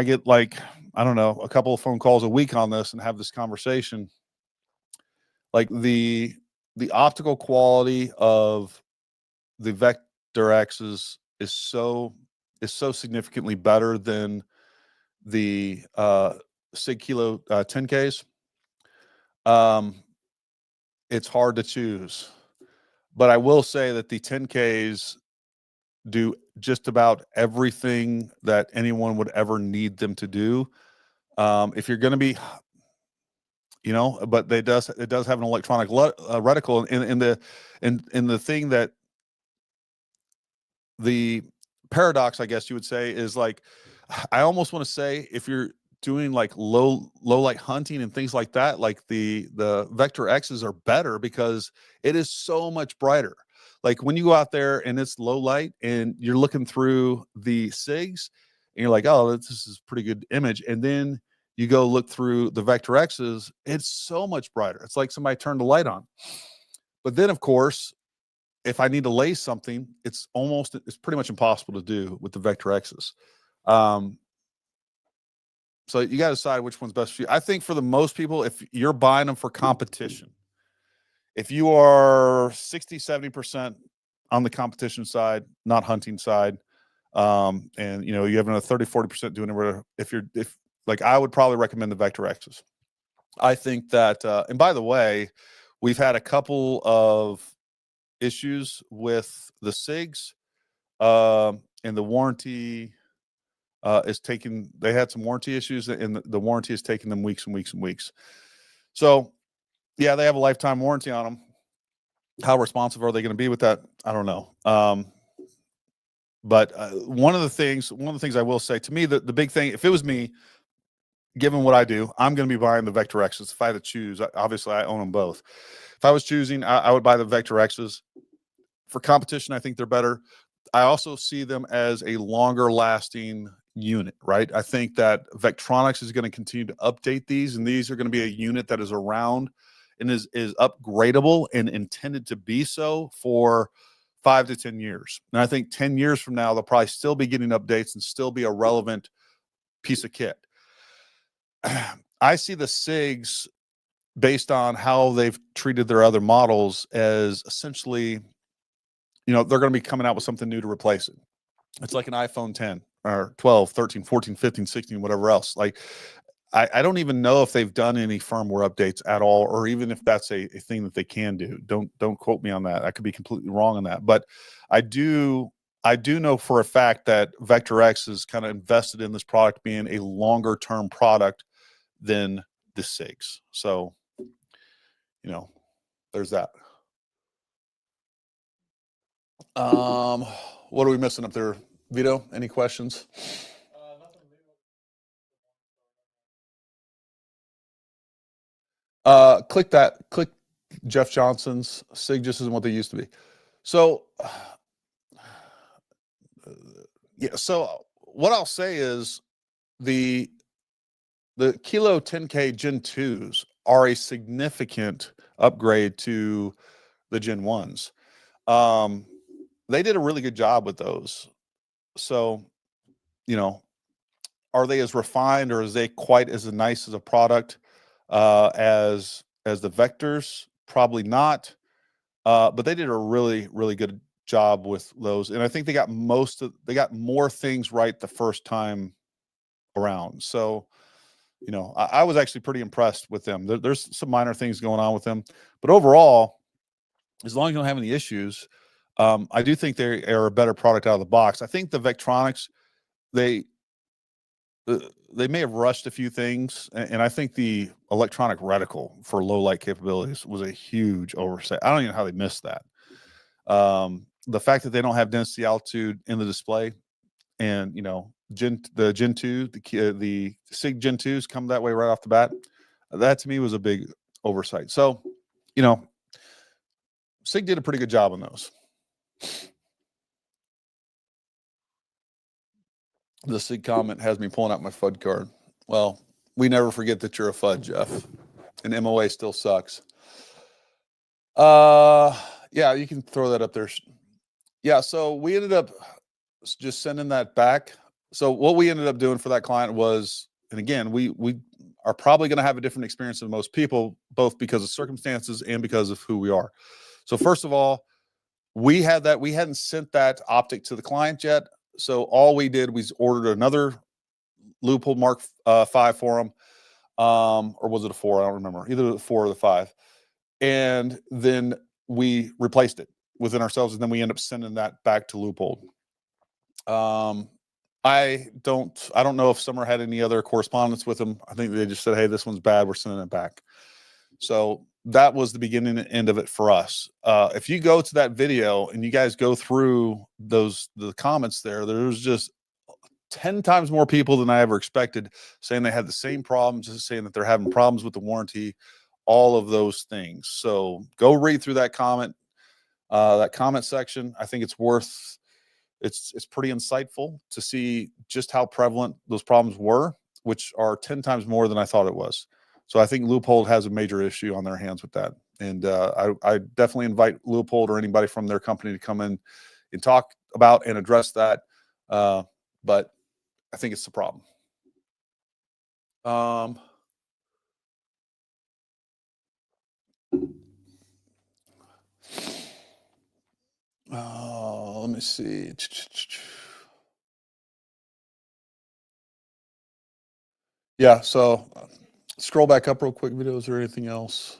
Speaker 1: get like, I don't know, a couple of phone calls a week on this and have this conversation. Like the optical quality of the Vector X's is so significantly better than the Sig Kilo 10Ks. It's hard to choose, but I will say that the 10Ks do just about everything that anyone would ever need them to do. If you're going to be, but it does have an electronic reticle, in the thing that the paradox, I guess you would say, is like, I almost want to say, if you're doing like low light hunting and things like that, like the Vector X's are better because it is so much brighter. Like when you go out there and it's low light and you're looking through the SIGs and you're like, oh, this is pretty good image. And then you go look through the Vector X's, it's so much brighter. It's like somebody turned the light on. But then, of course, if I need to lay something, it's pretty much impossible to do with the Vector X's. So you got to decide which one's best for you. I think for the most people, if you're buying them for competition, if you are 60, 70% on the competition side, not hunting side, and you have another 30, 40% doing it, if I would probably recommend the Vector X's. I think that, and by the way, we've had a couple of issues with the SIGs, and the warranty they had some warranty issues, and the warranty is taking them weeks and weeks and weeks. So yeah, they have a lifetime warranty on them. How responsive are they going to be with that? I don't know. But one of the things I will say, to me, the big thing, if it was me, given what I do, I'm going to be buying the Vector X's. If I had to choose, obviously I own them both. If I was choosing, I would buy the Vector X's. For competition, I think they're better. I also see them as a longer lasting unit, right? I think that Vectronics is going to continue to update these, and these are going to be a unit that is around and is upgradable and intended to be so for 5 to 10 years. And I think 10 years from now, they'll probably still be getting updates and still be a relevant piece of kit. I see the SIGs, based on how they've treated their other models, as essentially, they're going to be coming out with something new to replace it. It's like an iPhone 10, or 12, 13, 14, 15, 16, whatever else. Like, I don't even know if they've done any firmware updates at all, or even if that's a thing that they can do. Don't quote me on that. I could be completely wrong on that. But I do know for a fact that Vector X is kind of invested in this product being a longer term product than the SIGs. So, you know, there's that. What are we missing up there, Vito? Any questions? Click Jeff Johnson's. SIG just isn't what they used to be. So, yeah. So what I'll say is the Kilo 10K Gen 2s are a significant upgrade to the Gen 1s. They did a really good job with those. So, you know, are they as refined, or is they quite as nice as a product as the Vectors? Probably not. But they did a really, really good job with those, and I think they got more things right the first time around. So, you know, I was actually pretty impressed with them. There's some minor things going on with them, but overall, as long as you don't have any issues, I do think they are a better product out of the box. I think the Vectronics, they may have rushed a few things, and I think the electronic reticle for low light capabilities was a huge oversight. I don't even know how they missed that. The fact that they don't have density altitude in the display, and you know, the Gen 2, the SIG Gen 2s come that way right off the bat, that to me was a big oversight. So, you know, SIG did a pretty good job on those. The SIG comment has me pulling out my FUD card. Well, we never forget that you're a FUD, Jeff, and MOA still sucks. Yeah, you can throw that up there. Yeah, so we ended up just sending that back. So what we ended up doing for that client was, and again, we are probably going to have a different experience than most people, both because of circumstances and because of who we are. So first of all, we hadn't sent that optic to the client yet. So all we did was ordered another Leupold Mark 5 for them. Or was it a 4? I don't remember. Either the 4 or the 5. And then we replaced it within ourselves, and then we end up sending that back to Leupold. I don't know if Summer had any other correspondence with them. I think they just said, hey, this one's bad, we're sending it back. So that was the beginning and end of it for us. If you go to that video and you guys go through the comments there's just 10 times more people than I ever expected saying they had the same problems, saying that they're having problems with the warranty, all of those things. So go read through that comment section. I think it's pretty insightful to see just how prevalent those problems were, which are 10 times more than I thought it was. So I think Leupold has a major issue on their hands with that. And I definitely invite Leupold or anybody from their company to come in and talk about and address that. But I think it's the problem. Let me see. Yeah, so scroll back up real quick, Vito. Is there anything else?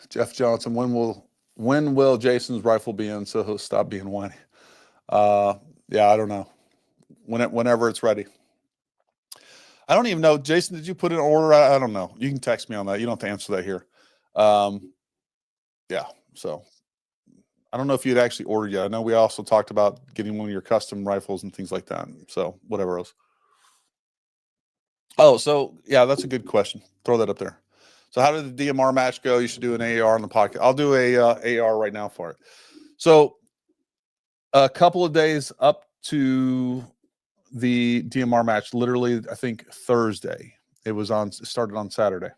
Speaker 1: Jeff Johnson, when will Jason's rifle be in so he'll stop being whiny? Yeah, I don't know. Whenever it's ready. I don't even know. Jason, did you put an order? I don't know. You can text me on that. You don't have to answer that here. Yeah, so I don't know if you'd actually ordered yet. I know we also talked about getting one of your custom rifles and things like that. So whatever else. Oh, so yeah, that's a good question. Throw that up there. So how did the DMR match go? You should do an AR on the podcast. I'll do a AR right now for it. So a couple of days up to the DMR match, literally, I think Thursday. It started on Saturday.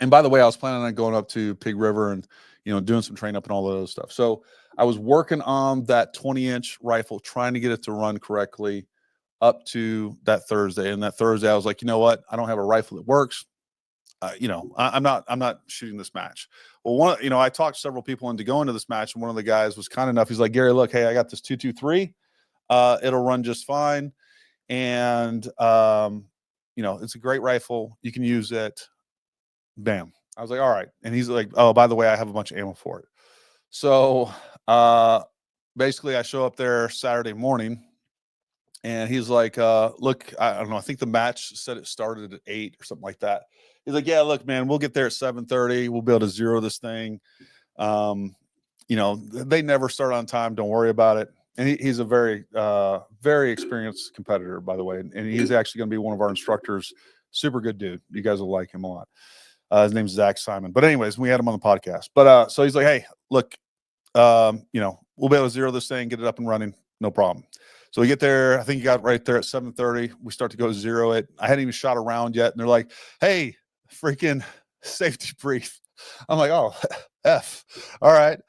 Speaker 1: And by the way, I was planning on going up to Pig River and, you know, doing some train up and all of those stuff. So I was working on that 20-inch rifle, trying to get it to run correctly up to that Thursday. And that Thursday, I was like, you know what? I don't have a rifle that works. I'm not shooting this match. Well, I talked several people into going to this match, and one of the guys was kind enough. He's like, Gary, look, hey, I got this 223. It'll run just fine. And, it's a great rifle. You can use it. Bam. I was like, all right. And he's like, oh, by the way, I have a bunch of ammo for it. So, basically I show up there Saturday morning, and he's like, look, I don't know. I think the match said it started at 8 or something like that. He's like, yeah, look, man, we'll get there at 7:30. We'll be able to zero this thing. They never start on time. Don't worry about it. And he's a very, very experienced competitor, by the way. And he's actually going to be one of our instructors. Super good dude. You guys will like him a lot. His name's Zach Simon. But anyways, we had him on the podcast. But so he's like, hey, look, we'll be able to zero this thing, get it up and running. No problem. So we get there. I think he got right there at 7:30. We start to go zero it. I hadn't even shot around yet. And they're like, hey, freaking safety brief. I'm like, oh, F. All right.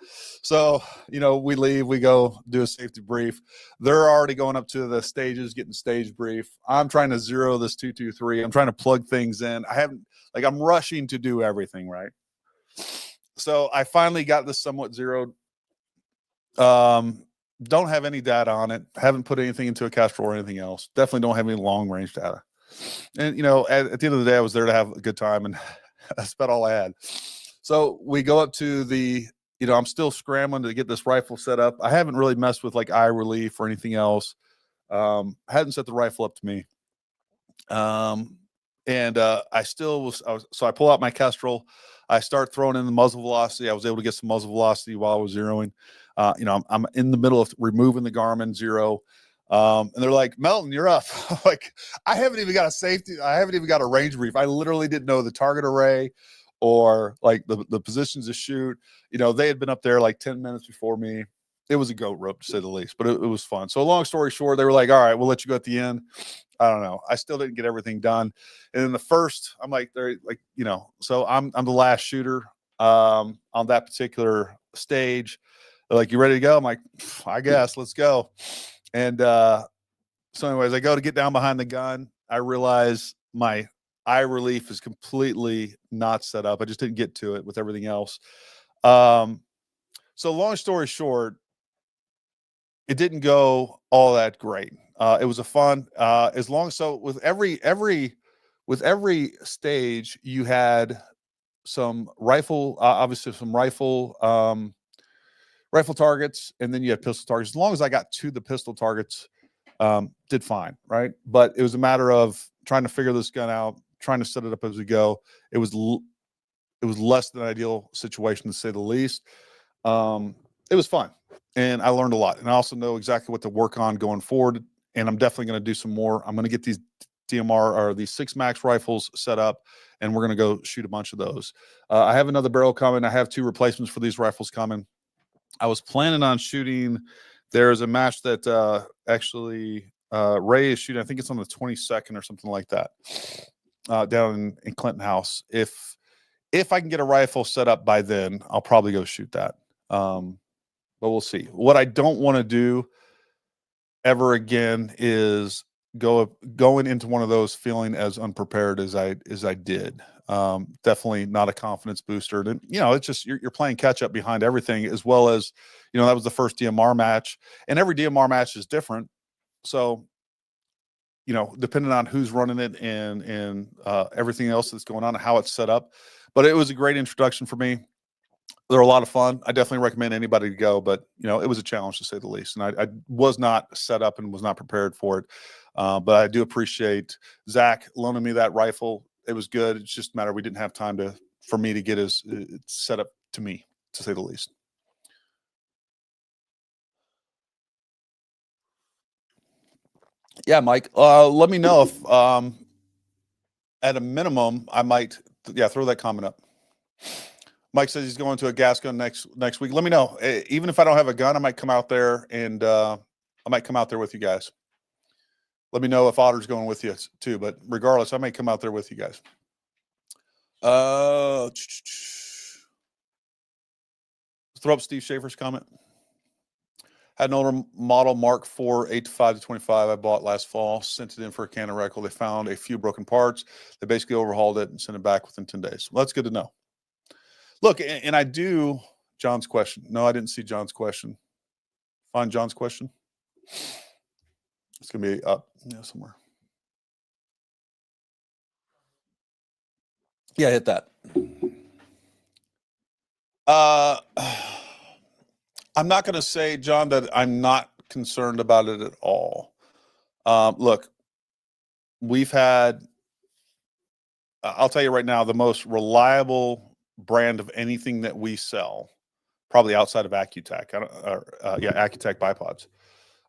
Speaker 1: So, we leave, we go do a safety brief. They're already going up to the stages, getting stage brief. I'm trying to zero this 223. I'm trying to plug things in. I'm rushing to do everything right. So I finally got this somewhat zeroed. Don't have any data on it. Haven't put anything into a Castrol or anything else. Definitely don't have any long range data. And, at the end of the day, I was there to have a good time, and that's about all I had. So we go up to the, I'm still scrambling to get this rifle set up. I haven't really messed with like eye relief or anything else. Hadn't set the rifle up to me. I still was, so I pull out my Kestrel. I start throwing in the muzzle velocity. I was able to get some muzzle velocity while I was zeroing. I'm in the middle of removing the Garmin zero. And they're like, Melton, you're up. Like, I haven't even got a safety. I haven't even got a range brief. I literally didn't know the target array or like the positions to shoot. They had been up there like 10 minutes before me. It was a goat rope, to say the least, but it was fun. So long story short, they were like, all right, we'll let you go at the end. I don't know. I still didn't get everything done. And then the first, I'm like, they're like, so I'm the last shooter on that particular stage. They're like, you ready to go? I'm like, I guess, let's go. And so anyways, I go to get down behind the gun. I realize my eye relief is completely not set up. I just didn't get to it with everything else. So long story short, it didn't go all that great. It was a fun, so with every stage, you had some rifle, obviously some rifle targets, and then you had pistol targets. As long as I got to the pistol targets, did fine, right? But it was a matter of trying to figure this gun out, trying to set it up as we go. It was less than an ideal situation, to say the least. It was fun, and I learned a lot, and I also know exactly what to work on going forward. And I'm definitely going to do some more. I'm going to get these DMR or these 6 Max rifles set up, and we're going to go shoot a bunch of those. I have another barrel coming. I have 2 replacements for these rifles coming. I was planning on shooting. There's a match that actually Ray is shooting. I think it's on the 22nd or something like that, down in Clinton House. If I can get a rifle set up by then, I'll probably go shoot that. But we'll see. What I don't want to do ever again is going into one of those feeling as unprepared as I did. Definitely not a confidence booster. And it's just you're playing catch up behind everything, as well as that was the first DMR match, and every DMR match is different. So depending on who's running it and everything else that's going on and how it's set up. But it was a great introduction for me. They're a lot of fun. I definitely recommend anybody to go, but it was a challenge, to say the least. And I was not set up and was not prepared for it. But I do appreciate Zach loaning me that rifle. It was good. It's just a matter we didn't have time for me to get his set up to me, to say the least. Yeah, Mike. Let me know if at a minimum I might throw that comment up. Mike says he's going to a gas gun next week. Let me know. Even if I don't have a gun, I might come out there and I might come out there with you guys. Let me know if Otter's going with you too. But regardless, I may come out there with you guys. Throw up Steve Schaefer's comment. Had an older model Mark IV 8-5 to 25 I bought last fall, sent it in for a can of recall. They found a few broken parts. They basically overhauled it and sent it back within 10 days. Well, that's good to know. Look, and I do, John's question. No, I didn't see John's question. Find John's question. It's going to be up somewhere. Yeah, hit that. I'm not going to say, John, that I'm not concerned about it at all. Look, we've had, I'll tell you right now, the most reliable brand of anything that we sell, probably outside of Accutech, Accutech bipods.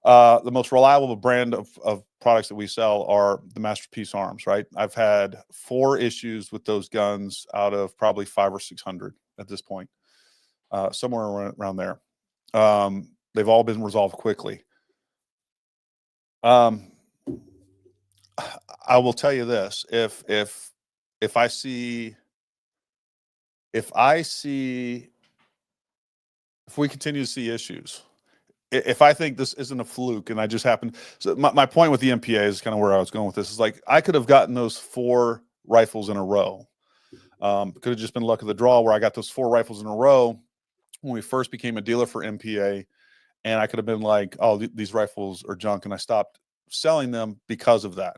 Speaker 1: The most reliable brand of products that we sell are the Masterpiece arms, right? I've had 4 issues with those guns out of probably 500 or 600 at this point, somewhere around there. They've all been resolved quickly. I will tell you this: if we continue to see issues, if I think this isn't a fluke and I just happened, so my point with the MPA is kind of where I was going with this, is like I could have gotten those 4 rifles in a row. Could have just been luck of the draw where I got those 4 rifles in a row when we first became a dealer for MPA, and I could have been like, oh, these rifles are junk, and I stopped selling them because of that.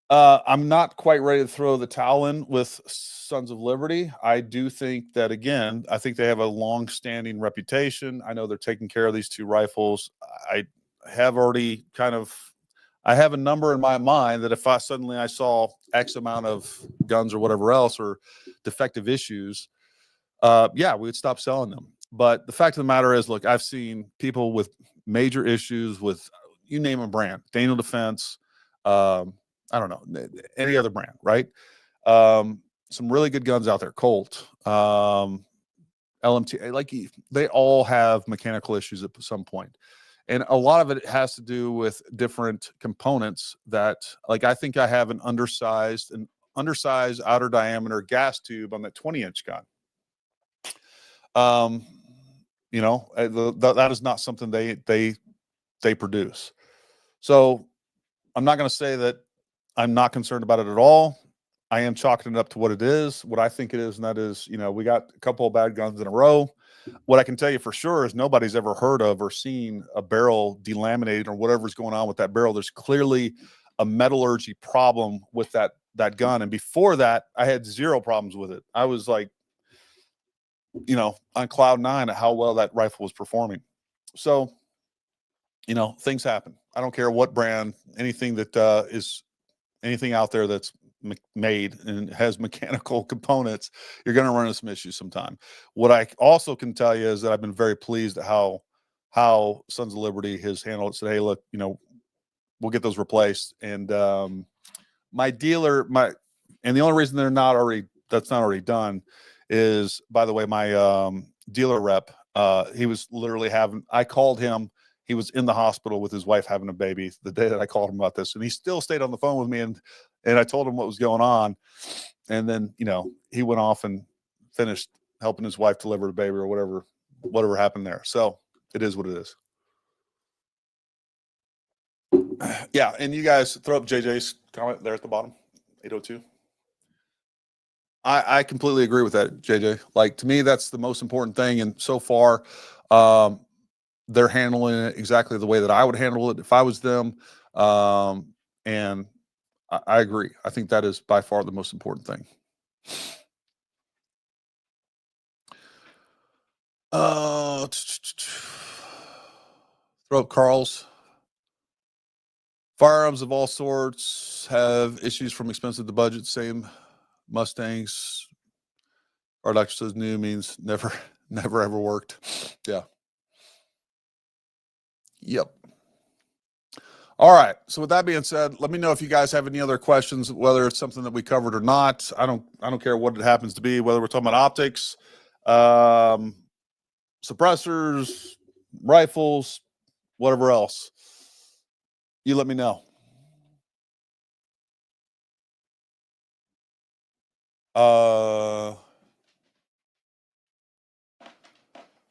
Speaker 1: I'm not quite ready to throw the towel in with Sons of Liberty. I do think that, again, I think they have a long-standing reputation. I know they're taking care of these 2 rifles. I have already I have a number in my mind that if I saw X amount of guns or whatever else or defective issues, we would stop selling them. But the fact of the matter is, look, I've seen people with major issues with, you name a brand, Daniel Defense, I don't know, any other brand, right? Some really good guns out there, Colt, LMT, like they all have mechanical issues at some point. And a lot of it has to do with different components that, like, I think I have an undersized outer diameter gas tube on that 20-inch gun. That is not something they produce. So I'm not going to say that I'm not concerned about it at all. I am chalking it up to what it is, what I think it is, and that is, we got a couple of bad guns in a row. What I can tell you for sure is nobody's ever heard of or seen a barrel delaminated or whatever's going on with that barrel. There's clearly a metallurgy problem with that gun. And before that, I had 0 problems with it. I was like, on cloud 9 at how well that rifle was performing. So, things happen. I don't care what brand, anything that is anything out there that's made and has mechanical components, you're going to run into some issues sometime. What I also can tell you is that I've been very pleased at how Sons of Liberty has handled it. Said, hey, look, we'll get those replaced. And my dealer, and the only reason that's not already done is, by the way, my dealer rep, he was literally I called him. He was in the hospital with his wife having a baby the day that I called him about this, and he still stayed on the phone with me, and I told him what was going on. And then, he went off and finished helping his wife deliver the baby or whatever happened there. So it is what it is. Yeah. And you guys throw up JJ's comment there at the bottom, 802. I completely agree with that, JJ. Like, to me, that's the most important thing. And so far, they're handling it exactly the way that I would handle it if I was them. And I agree. I think that is by far the most important thing. Throw up Carl's. Firearms of all sorts have issues from expensive to budget. Same Mustangs. Our doctor says new means never ever worked. Yeah. Yep. All right. So with that being said, let me know if you guys have any other questions, whether it's something that we covered or not. I don't care what it happens to be, whether we're talking about optics, suppressors, rifles, whatever else. You let me know.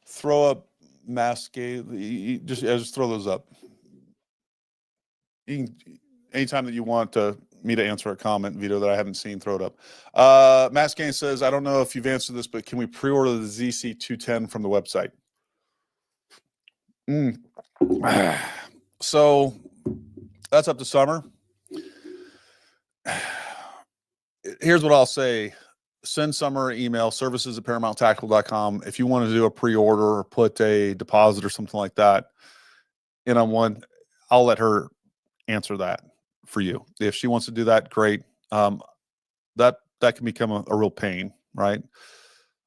Speaker 1: Throw up just throw those up. You can, anytime that you want me to answer a comment video that I haven't seen, throw it up. Mascane says, I don't know if you've answered this, but can we pre-order the ZC210 from the website? So that's up to summer. Here's what I'll say. Send Summer an email, services@ParamountTactical.com. If you want to do a pre-order or put a deposit or something like that in on one, I'll let her answer that for you. If she wants to do that, great. That can become a real pain, right?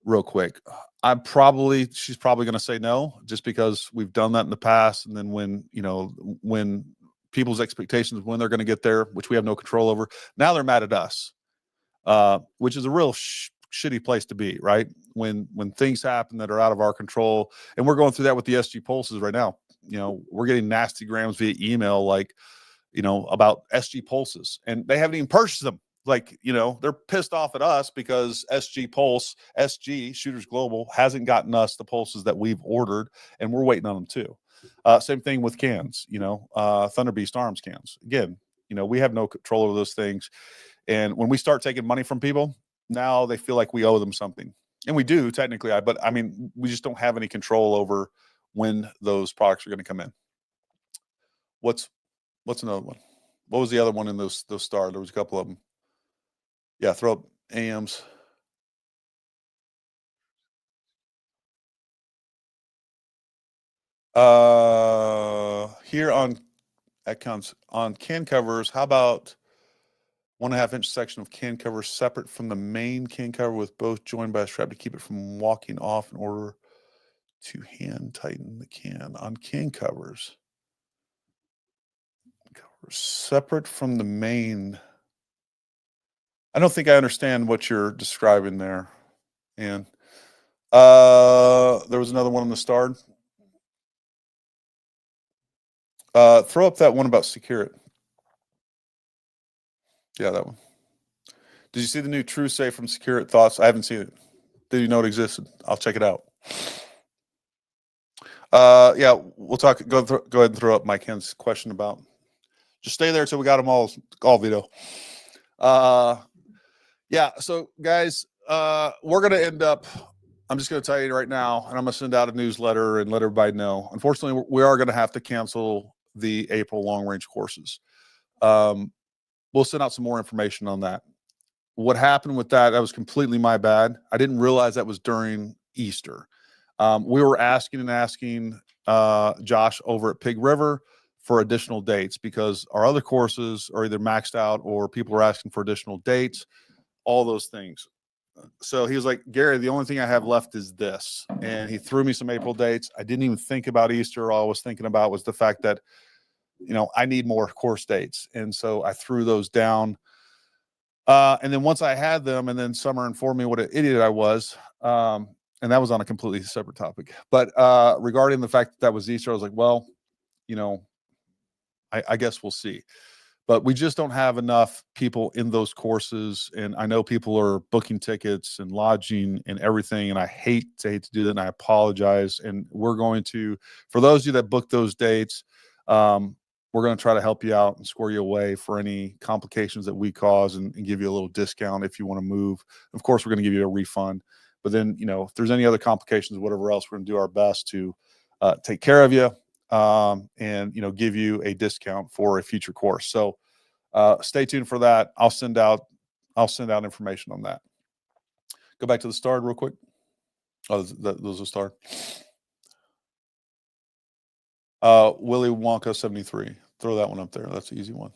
Speaker 1: Real quick. She's probably going to say no, just because we've done that in the past. And then when people's expectations of when they're going to get there, which we have no control over, now they're mad at us, which is a real shitty place to be, right? When things happen that are out of our control, and we're going through that with the SG pulses right now. We're getting nasty grams via email, like, about SG pulses, and they haven't even purchased them. Like, they're pissed off at us because SG Shooters Global hasn't gotten us the pulses that we've ordered, and we're waiting on them too. Same thing with cans, Thunder Beast Arms cans. Again, we have no control over those things. And when we start taking money from people, now they feel like we owe them something. And we do technically, but I mean, we just don't have any control over when those products are going to come in. What's another one? What was the other one in those stars? There was a couple of them. Yeah, throw up AMs. Here on can covers, how about 1.5 inch section of can cover separate from the main can cover with both joined by a strap to keep it from walking off in order to hand tighten the can on can covers. Separate from the main. I don't think I understand what you're describing there. And there was another one on the Starred. Throw up that one about Secure It. Yeah, that one. Did you see the new True Safe from Secure It? Thoughts? I haven't seen it. Did you know it existed? I'll check it out. Yeah, we'll talk. Go ahead and throw up Mike Hen's question about. Just stay there till we got them all video. Yeah, so guys, we're going to end up, I'm just going to tell you right now, and I'm going to send out a newsletter and let everybody know. Unfortunately, we are going to have to cancel the April long-range courses. We'll send out some more information on that. What happened with that was completely my bad. I didn't realize that was during Easter. We were asking Josh over at Pig River for additional dates because our other courses are either maxed out or people are asking for additional dates, all those things. So he was like, Gary, the only thing I have left is this. And he threw me some April dates. I didn't even think about Easter. All I was thinking about was the fact that, I need more course dates. And so I threw those down. And then once I had them, and then Summer informed me what an idiot I was. And that was on a completely separate topic. But regarding the fact that was Easter, I was like, well, I guess we'll see. But we just don't have enough people in those courses. And I know people are booking tickets and lodging and everything. And I hate to do that. And I apologize. And we're going to, for those of you that book those dates, we're going to try to help you out and square you away for any complications that we cause and give you a little discount if you want to move. Of course, we're going to give you a refund. But then, if there's any other complications, whatever else, we're going to do our best to take care of you. And give you a discount for a future course. So stay tuned for that. I'll send out information on that. Go back to the Starred real quick. Oh, those are Starred. Willy Wonka 73. Throw that one up there. That's an easy one.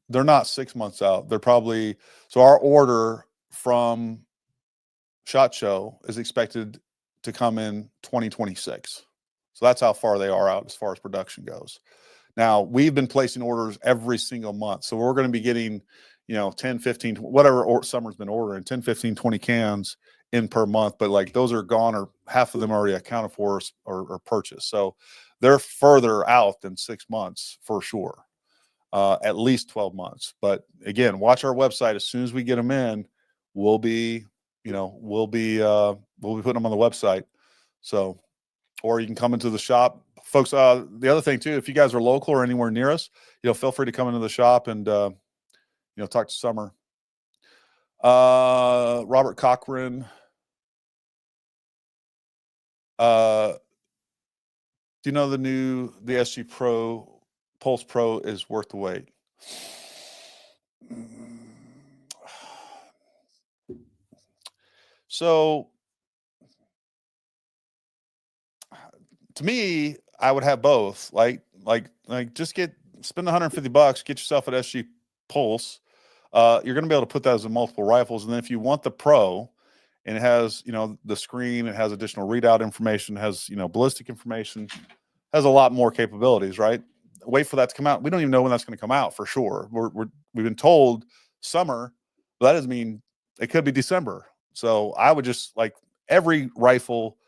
Speaker 1: They're not 6 months out. They're probably, so our order from SHOT Show is expected to come in 2026. So that's how far they are out as far as production goes. Now, we've been placing orders every single month. So we're going to be getting, 10, 15, whatever Summer's been ordering, 10, 15, 20 cans in per month. But like those are gone, or half of them already accounted for or purchased. So they're further out than 6 months for sure, at least 12 months. But again, watch our website. As soon as we get them in, we'll be putting them on the website. So or you can come into the shop, folks. The other thing too, if you guys are local or anywhere near us, feel free to come into the shop and talk to Summer. Robert Cochran. Do you know the SG Pro Pulse Pro is worth the wait? So to me, I would have both. Like just spend $150, get yourself an SG Pulse. You're going to be able to put that as in multiple rifles. And then if you want the Pro, and it has, the screen, it has additional readout information, has, ballistic information, has a lot more capabilities, right? Wait for that to come out. We don't even know when that's going to come out for sure. We've been told summer, but that doesn't mean it could be December. So I would just every rifle,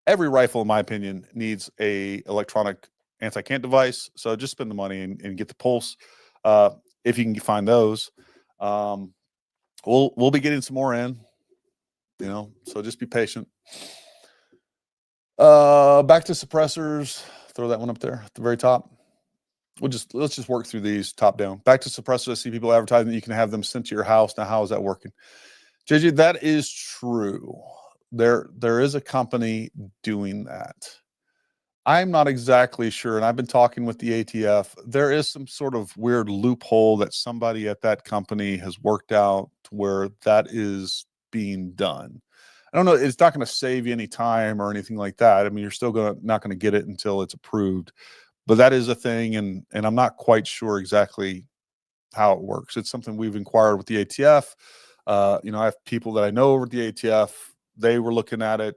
Speaker 1: in my opinion, needs a electronic anti-cant device. So just spend the money and get the Pulse if you can find those. We'll be getting some more in, so just be patient. Back to suppressors. Throw that one up there at the very top. Let's just work through these top down. Back to suppressors. I see people advertising that you can have them sent to your house. Now, how is that working? JJ, that is true. There is a company doing that. I'm not exactly sure, and I've been talking with the ATF. There is some sort of weird loophole that somebody at that company has worked out to where that is being done. I don't know. It's not going to save you any time or anything like that. I mean, you're still not going to get it until it's approved, but that is a thing, and I'm not quite sure exactly how it works. It's something we've inquired with the ATF. I have people that I know over at the ATF. They were looking at it.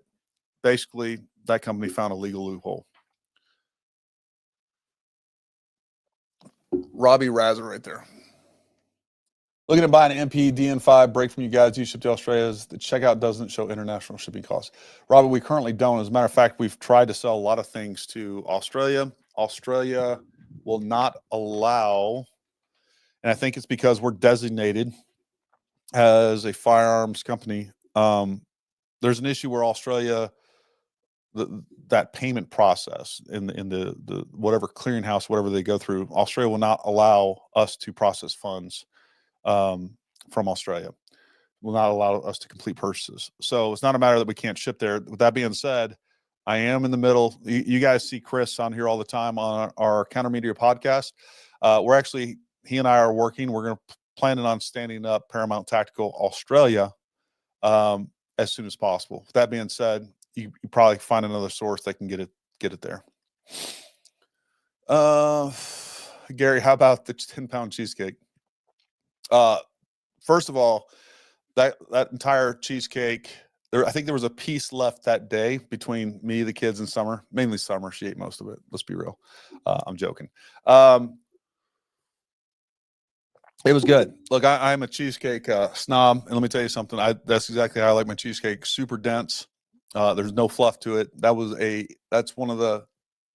Speaker 1: Basically, that company found a legal loophole. Robbie Razor right there. Looking to buy an MP DN5 break from you guys. You ship to Australia. The checkout doesn't show international shipping costs. Robbie, we currently don't. As a matter of fact, we've tried to sell a lot of things to Australia. Australia will not allow, and I think it's because we're designated as a firearms company. There's an issue where Australia, that payment process in the whatever clearinghouse, whatever they go through, Australia will not allow us to process funds from Australia. Will not allow us to complete purchases. So it's not a matter that we can't ship there. With that being said, I am in the middle. You guys see Chris on here all the time on our Counter Media podcast. He and I are working. We're going to planning on standing up Paramount Tactical Australia as soon as possible. With that being said, you probably find another source that can get it there. Gary, how about the 10-pound cheesecake? First of all, that entire cheesecake, I think there was a piece left that day between me, the kids, and Summer. Mainly Summer. She ate most of it. Let's be real. I'm joking. It was good. Look, I'm a cheesecake snob, and let me tell you something. That's exactly how I like my cheesecake. Super dense. There's no fluff to it. That's one of the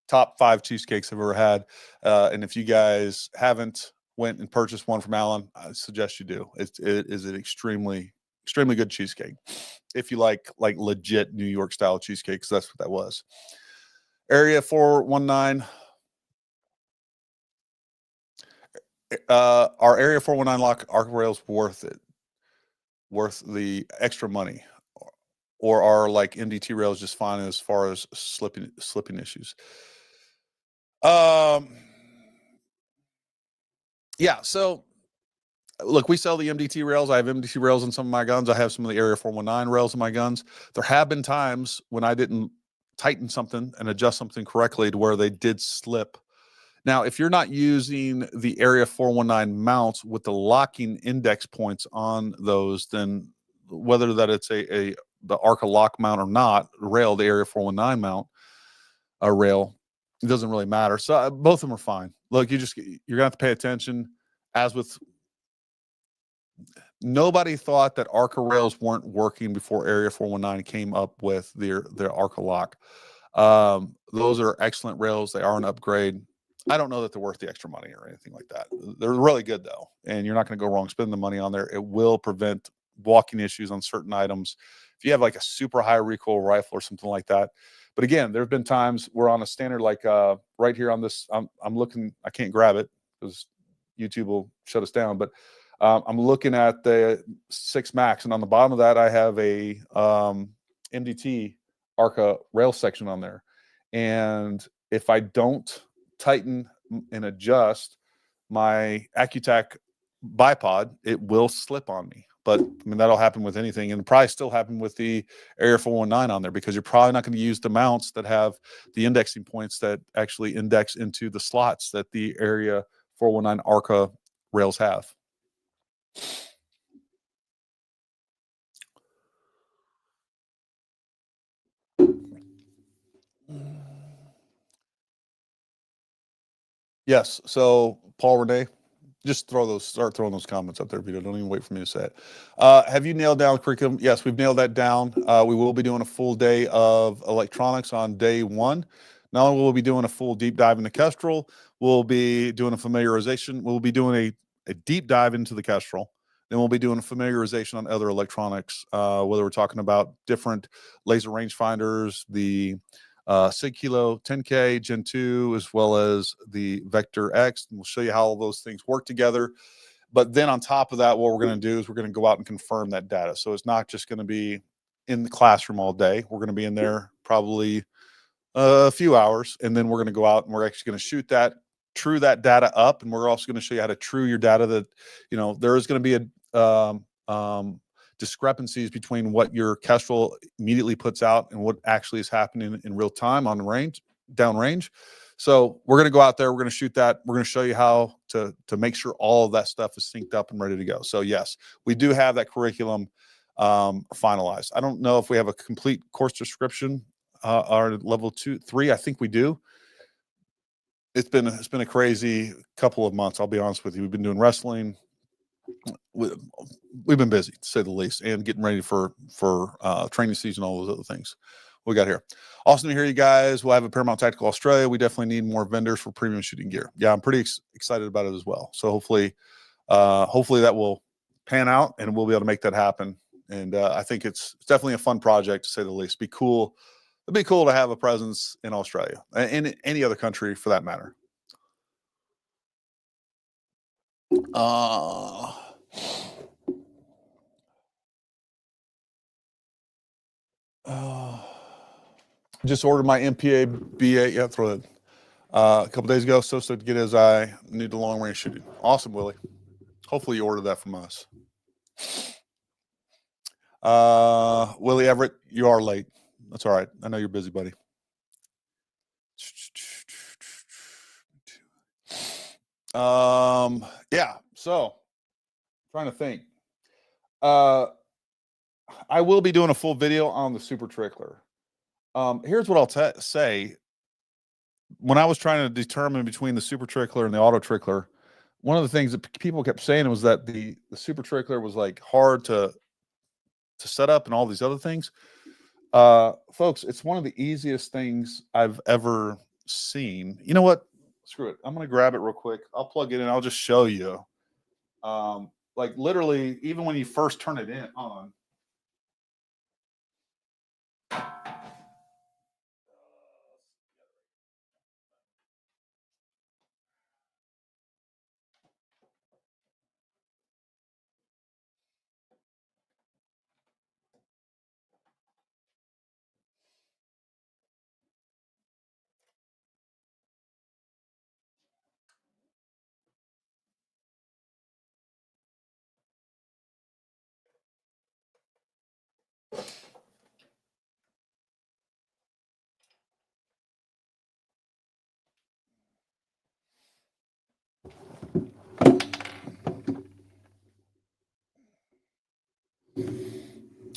Speaker 1: top 5 cheesecakes I've ever had. And if you guys haven't went and purchased one from Alan, I suggest you do. It is an extremely, extremely good cheesecake. If you like legit New York style cheesecakes, that's what that was. Area 419. Our Area 419 arc rails worth it? Worth the extra money? Or are MDT rails just fine as far as slipping issues? Yeah, so look, we sell the MDT rails. I have MDT rails in some of my guns. I have some of the Area 419 rails in my guns. There have been times when I didn't tighten something and adjust something correctly to where they did slip. Now, if you're not using the Area 419 mounts with the locking index points on those, then whether that it's the Arca lock mount or not, rail, the Area 419 mount, a rail, it doesn't really matter. So both of them are fine. Look, you're gonna have to pay attention. As with, nobody thought that Arca rails weren't working before Area 419 came up with their Arca lock. Those are excellent rails. They are an upgrade. I don't know that they're worth the extra money or anything like that. They're really good though, and you're not going to go wrong spending the money on there. It will prevent walking issues on certain items. if you have like a super high recoil rifle or something like that. But again, there have been times we're on a standard like right here on this. I'm looking. I can't grab it because YouTube will shut us down. But I'm looking at the 6 Max, and on the bottom of that, I have a MDT ARCA rail section on there. And if I don't tighten and adjust my Accutac bipod, it will slip on me. But I mean, that'll happen with anything, and probably still happen with the Area 419 on there, because you're probably not going to use the mounts that have the indexing points that actually index into the slots that the Area 419 ARCA rails have. Yes. So Paul Renee, just start throwing those comments up there, Vito. Don't even wait for me to say it. Have you nailed down curriculum? Yes, we've nailed that down. We will be doing a full day of electronics on day 1. Not only will we be doing a full deep dive into Kestrel, we'll be doing a familiarization. We'll be doing a deep dive into the Kestrel. Then we'll be doing a familiarization on other electronics, whether we're talking about different laser rangefinders, the SIG Kilo 10K Gen 2, as well as the Vector X. And we'll show you how all those things work together. But then on top of that, what we're going to do is we're going to go out and confirm that data. So it's not just going to be in the classroom all day. We're going to be in there probably a few hours, and then we're going to go out and we're actually going to shoot that, true that data up, and we're also going to show you how to true your data. That, you know, there is going to be a discrepancies between what your Kestrel immediately puts out and what actually is happening in real time on the range, downrange. So we're going to go out there, we're going to shoot that, we're going to show you how to make sure all of that stuff is synced up and ready to go. So yes, we do have that curriculum finalized. I don't know if we have a complete course description, our level 2, 3. I think we do. It's been a crazy couple of months. I'll be honest with you. We've been doing wrestling. We've been busy, to say the least, and getting ready for training season, all those other things we got here. Awesome to hear you guys. We'll have a Paramount Tactical Australia. We definitely need more vendors for premium shooting gear. Yeah, I'm pretty excited about it as well. So hopefully that will pan out and we'll be able to make that happen. And I think it's definitely a fun project, to say the least. Be cool. It'd be cool to have a presence in Australia and in any other country for that matter. Just ordered my MPA BA. Yeah, throw it. A couple days ago, so to get his eye new to long range shooting. Awesome, Willie. Hopefully you ordered that from us. Willie Everett, you are late. That's all right. I know you're busy, buddy. Yeah. So, trying to think. I will be doing a full video on the Super Trickler. Here's what I'll say. When I was trying to determine between the Super Trickler and the Auto Trickler, one of the things that people kept saying was that the Super Trickler was like hard to set up and all these other things. Folks, it's one of the easiest things I've ever seen. You know what? Screw it. I'm going to grab it real quick. I'll plug it in. I'll just show you. Like literally, even when you first turn it on.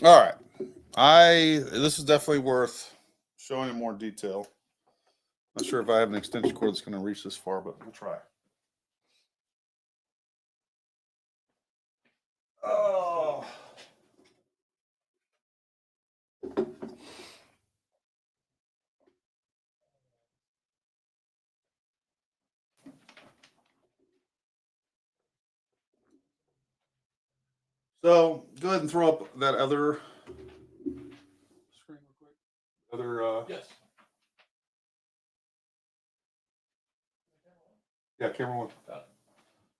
Speaker 1: All right. This is definitely worth showing in more detail. Not sure if I have an extension cord that's going to reach this far, but we'll try. Oh. So go ahead and throw up that other Other,
Speaker 2: Yes.
Speaker 1: yeah, camera one.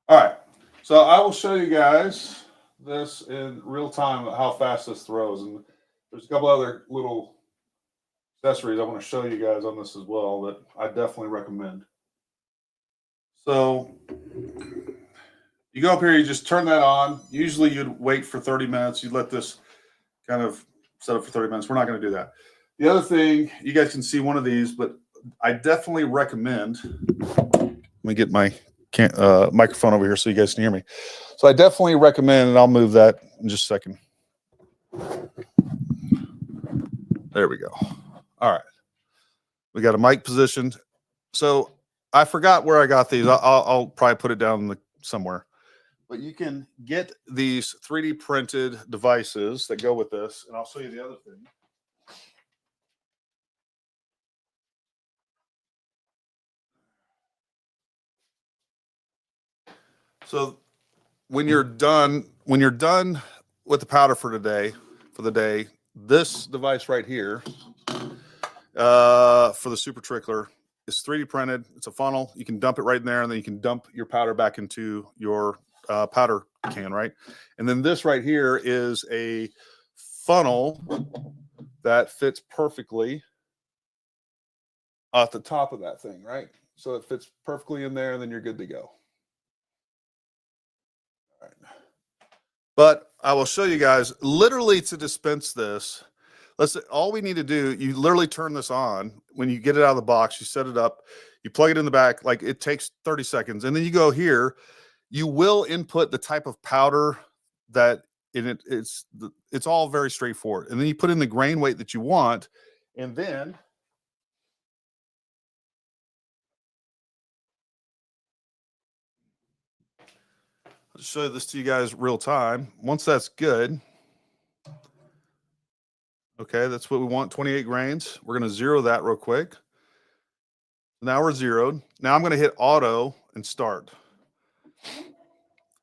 Speaker 1: All right. So I will show you guys this in real time, how fast this throws. And there's a couple other little accessories I want to show you guys on this as well that I definitely recommend. So you go up here, you just turn that on. Usually you'd wait for 30 minutes. You'd let this kind of set up for 30 minutes. We're not going to do that. The other thing, you guys can see one of these, but I definitely recommend, let me get my microphone over here so you guys can hear me. So I definitely recommend, and I'll move that in just a second. There we go. All right. We got a mic positioned. So I forgot where I got these. I'll probably put it down somewhere. But you can get these 3D printed devices that go with this, and I'll show you the other thing. So when you're done with the powder for the day, this device right here, for the Super Trickler, is 3D printed. It's a funnel. You can dump it right in there, and then you can dump your powder back into your powder can, right? And then this right here is a funnel that fits perfectly at the top of that thing, right? So it fits perfectly in there, and then you're good to go. All right. But I will show you guys, literally, to dispense this. All we need to do, you literally turn this on. When you get it out of the box, you set it up, you plug it in the back, like it takes 30 seconds. And then you go here, you will input the type of powder that it's all very straightforward. And then you put in the grain weight that you want, and then I'll show this to you guys real time. Once that's good, okay, that's what we want, 28 grains. We're going to zero that real quick. Now we're zeroed. Now I'm going to hit auto and start.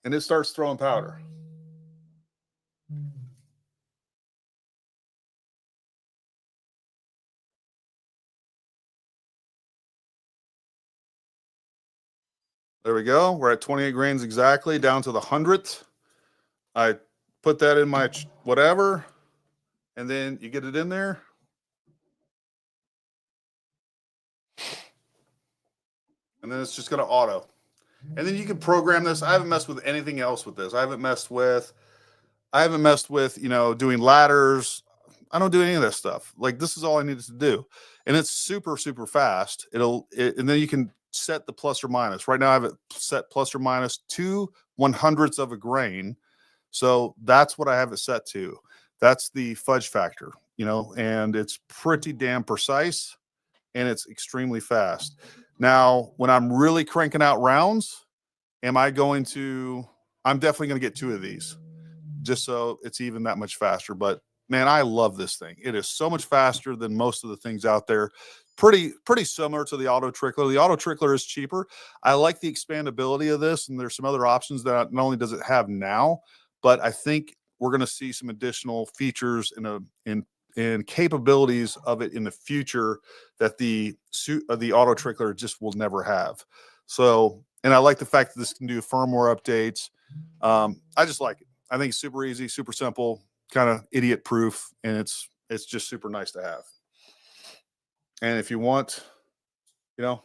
Speaker 1: And it starts throwing powder. There we go. We're at 28 grains exactly, down to the 100th. I put that in my whatever, and then you get it in there. And then it's just going to auto. And then you can program this. I haven't messed with anything else with this. I haven't messed with, doing ladders. I don't do any of this stuff. Like, this is all I needed to do. And it's super, super fast. And then you can set the plus or minus. Right now I have it set plus or minus 2/100ths of a grain. So that's what I have it set to. That's the fudge factor, and it's pretty damn precise, and it's extremely fast. Now, when I'm really cranking out rounds, I'm definitely going to get 2 of these just so it's even that much faster. But man, I love this thing. It is so much faster than most of the things out there. Pretty similar to the Auto Trickler. The Auto Trickler is cheaper. I like the expandability of this, and there's some other options that not only does it have now, but I think we're going to see some additional features and capabilities of it in the future that the Auto Trickler just will never have. So, and I like the fact that this can do firmware updates. I just like it. I think it's super easy, super simple, kind of idiot proof, and it's just super nice to have. And if you want, I'm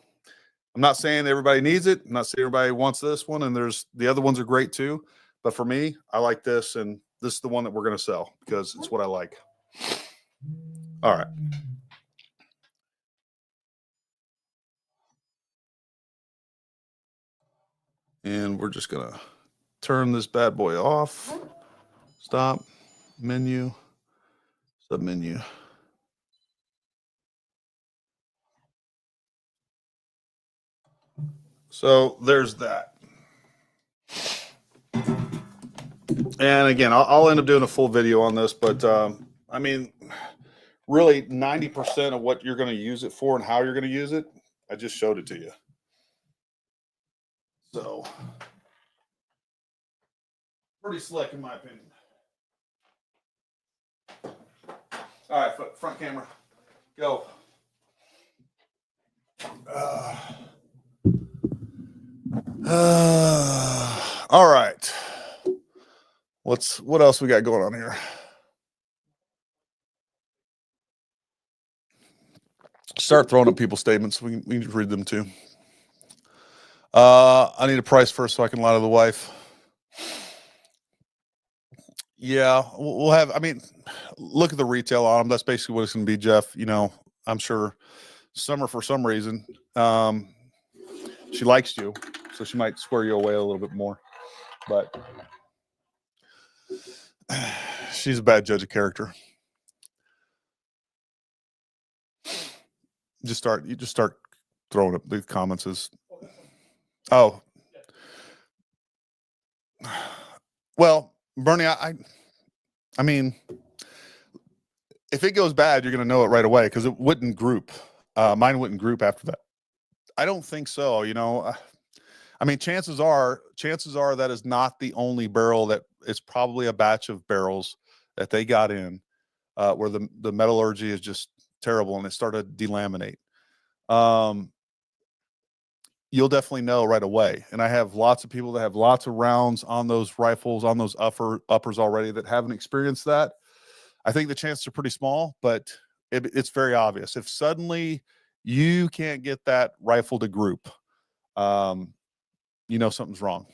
Speaker 1: not saying everybody needs it. I'm not saying everybody wants this one, and the other ones are great too. But for me, I like this, and this is the one that we're going to sell because it's what I like. All right. And we're just going to turn this bad boy off. Stop. Menu. Submenu. So there's that. And again, I'll end up doing a full video on this, but I mean, really 90% of what you're going to use it for and how you're going to use it, I just showed it to you. So pretty slick in my opinion. All right, front camera. Go. All right. What else we got going on here? Start throwing up people's statements. We can read them too. I need a price first so I can lie to the wife. Yeah, we'll have. I mean, look at the retail on them. That's basically what it's going to be, Jeff. You know, I'm sure Summer, for some reason, she likes you, so she might square you away a little bit more. But she's a bad judge of character. You just start throwing up the comments as, oh, well, Bernie, I mean, if it goes bad, you're going to know it right away because it wouldn't group. Mine wouldn't group after that. I don't think so. You know, I mean, chances are that is not the only barrel. That it's probably a batch of barrels that they got in where the metallurgy is just terrible and it started to delaminate. You'll definitely know right away. And I have lots of people that have lots of rounds on those rifles, on those uppers already that haven't experienced that. I think the chances are pretty small, but it's very obvious. If suddenly you can't get that rifle to group, you know something's wrong.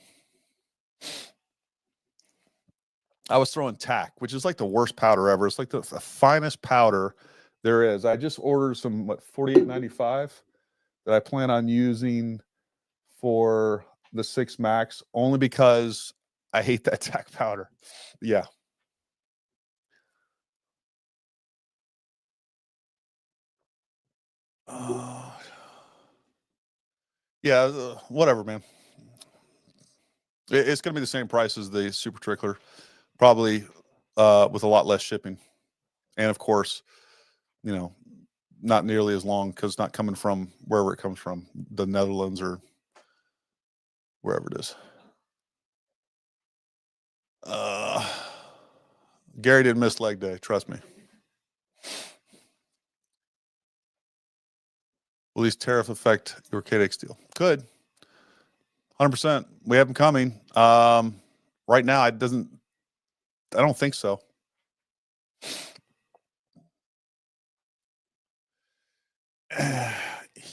Speaker 1: I was throwing tack, which is like the worst powder ever. It's like the finest powder there is. I just ordered some 48.95 that I plan on using for the 6 Max only because I hate that tack powder. Yeah. Yeah, whatever, man. It's going to be the same price as the Super Trickler, probably with a lot less shipping. And of course, you know, not nearly as long because it's not coming from wherever it comes from, the Netherlands or wherever it is. Gary didn't miss leg day, trust me. Will these tariffs affect your KDX deal? Could. 100%. We have them coming. Right now, I don't think so.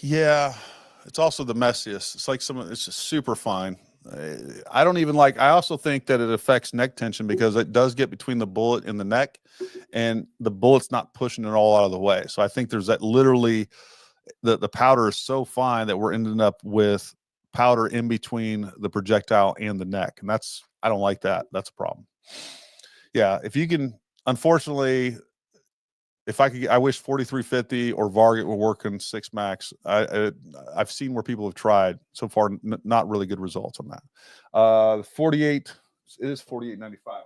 Speaker 1: Yeah, it's also the messiest. It's like it's just super fine. I don't even like, I also think that it affects neck tension because it does get between the bullet and the neck, and the bullet's not pushing it all out of the way. So I think there's that literally, the powder is so fine that we're ending up with powder in between the projectile and the neck. And I don't like that. That's a problem. Yeah. If you can, unfortunately, if I could, I wish 4350 or Varget would work in 6 Max. I've seen where people have tried so far, not really good results on that. 48, it is 48.95.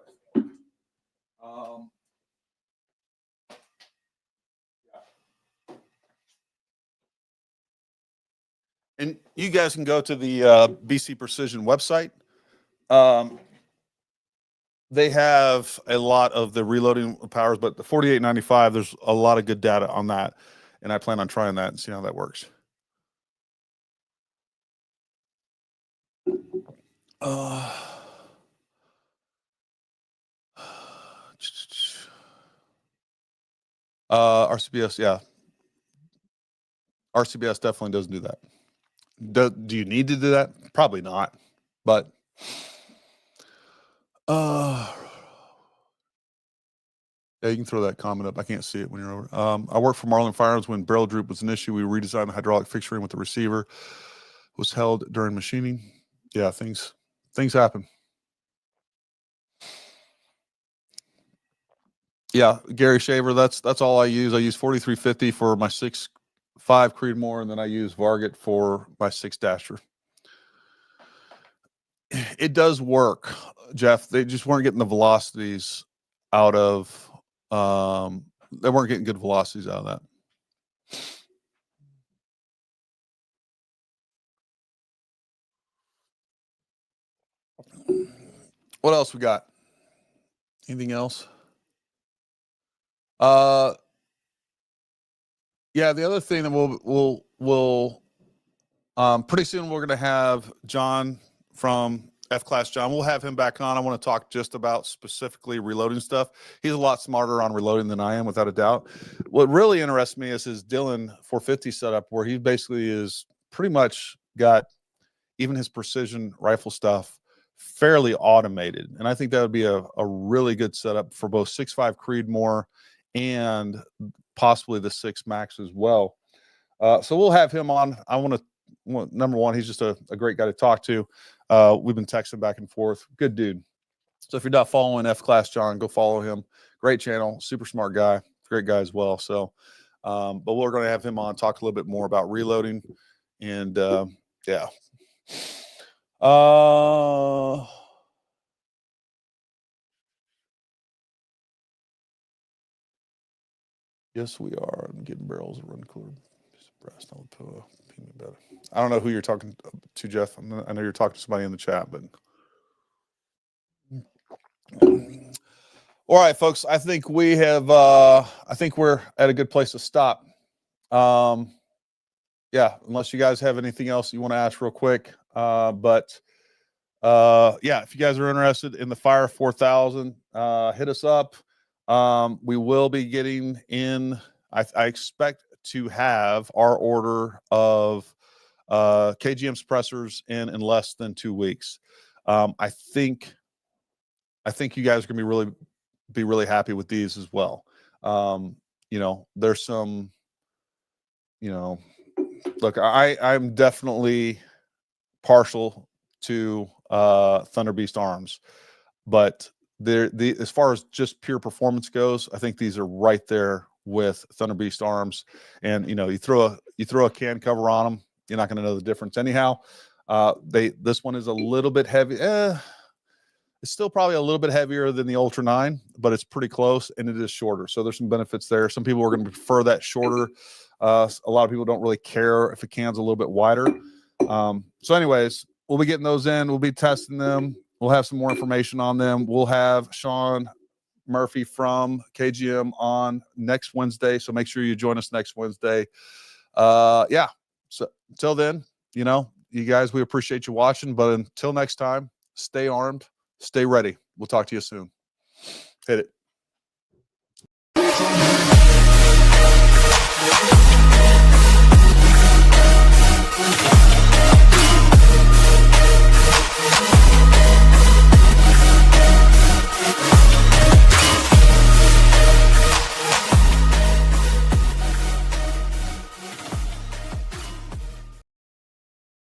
Speaker 1: And you guys can go to the BC Precision website. They have a lot of the reloading powers, but the 48.95, there's a lot of good data on that. And I plan on trying that and see how that works. RCBS, yeah. RCBS definitely doesn't do that. Do you need to do that? Probably not. But yeah, you can throw that comment up. I can't see it when you're over. I worked for Marlin Firearms when barrel droop was an issue. We redesigned the hydraulic fixturing with the receiver. Was held during machining. Yeah, things happen. Yeah, Gary Shaver, that's all I use. I use 4350 for my 6.5 Creedmoor, and then I use Varget for my 6 Dasher. It does work, Jeff. They just weren't getting the velocities out of they weren't getting good velocities out of that. What else we got? Anything else? Yeah, the other thing that we'll pretty soon we're going to have John from F-Class John. We'll have him back on. I want to talk just about specifically reloading stuff. He's a lot smarter on reloading than I am, without a doubt. What really interests me is his Dylan 450 setup, where he basically is pretty much got even his precision rifle stuff fairly automated. And I think that would be a really good setup for both 6.5 Creedmoor and possibly the 6 Max as well. So we'll have him on. I want to, number one, he's just a great guy to talk to. We've been texting back and forth. Good dude. So if you're not following F-Class John, go follow him. Great channel, super smart guy, great guy as well. So, but we're going to have him on, talk a little bit more about reloading. And yeah. Yes, we are. I'm getting barrels of run cooler. I don't know who you're talking to, Jeff. I know you're talking to somebody in the chat, but all right, folks. I think we have. I think we're at a good place to stop. Yeah, unless you guys have anything else you want to ask real quick. But yeah, if you guys are interested in the Fire4000, hit us up. We will be getting in. I expect to have our order of KGM suppressors in less than 2 weeks. I think you guys are gonna be really happy with these as well. You know, there's some, you know, look, I'm definitely partial to Thunder Beast arms, but as far as just pure performance goes, I think these are right there with Thunder Beast arms. And you know, you throw a can cover on them, you're not going to know the difference anyhow. This one is a little bit heavy. It's still probably a little bit heavier than the Ultra 9, but it's pretty close, and it is shorter. So there's some benefits there. Some people are going to prefer that shorter. A lot of people don't really care if a can's a little bit wider. So anyways, we'll be getting those in. We'll be testing them. We'll have some more information on them. We'll have Sean Murphy from KGM on next Wednesday. So make sure you join us next Wednesday. Yeah. So until then, you know, you guys, we appreciate you watching. But until next time, stay armed, stay ready. We'll talk to you soon. Hit it.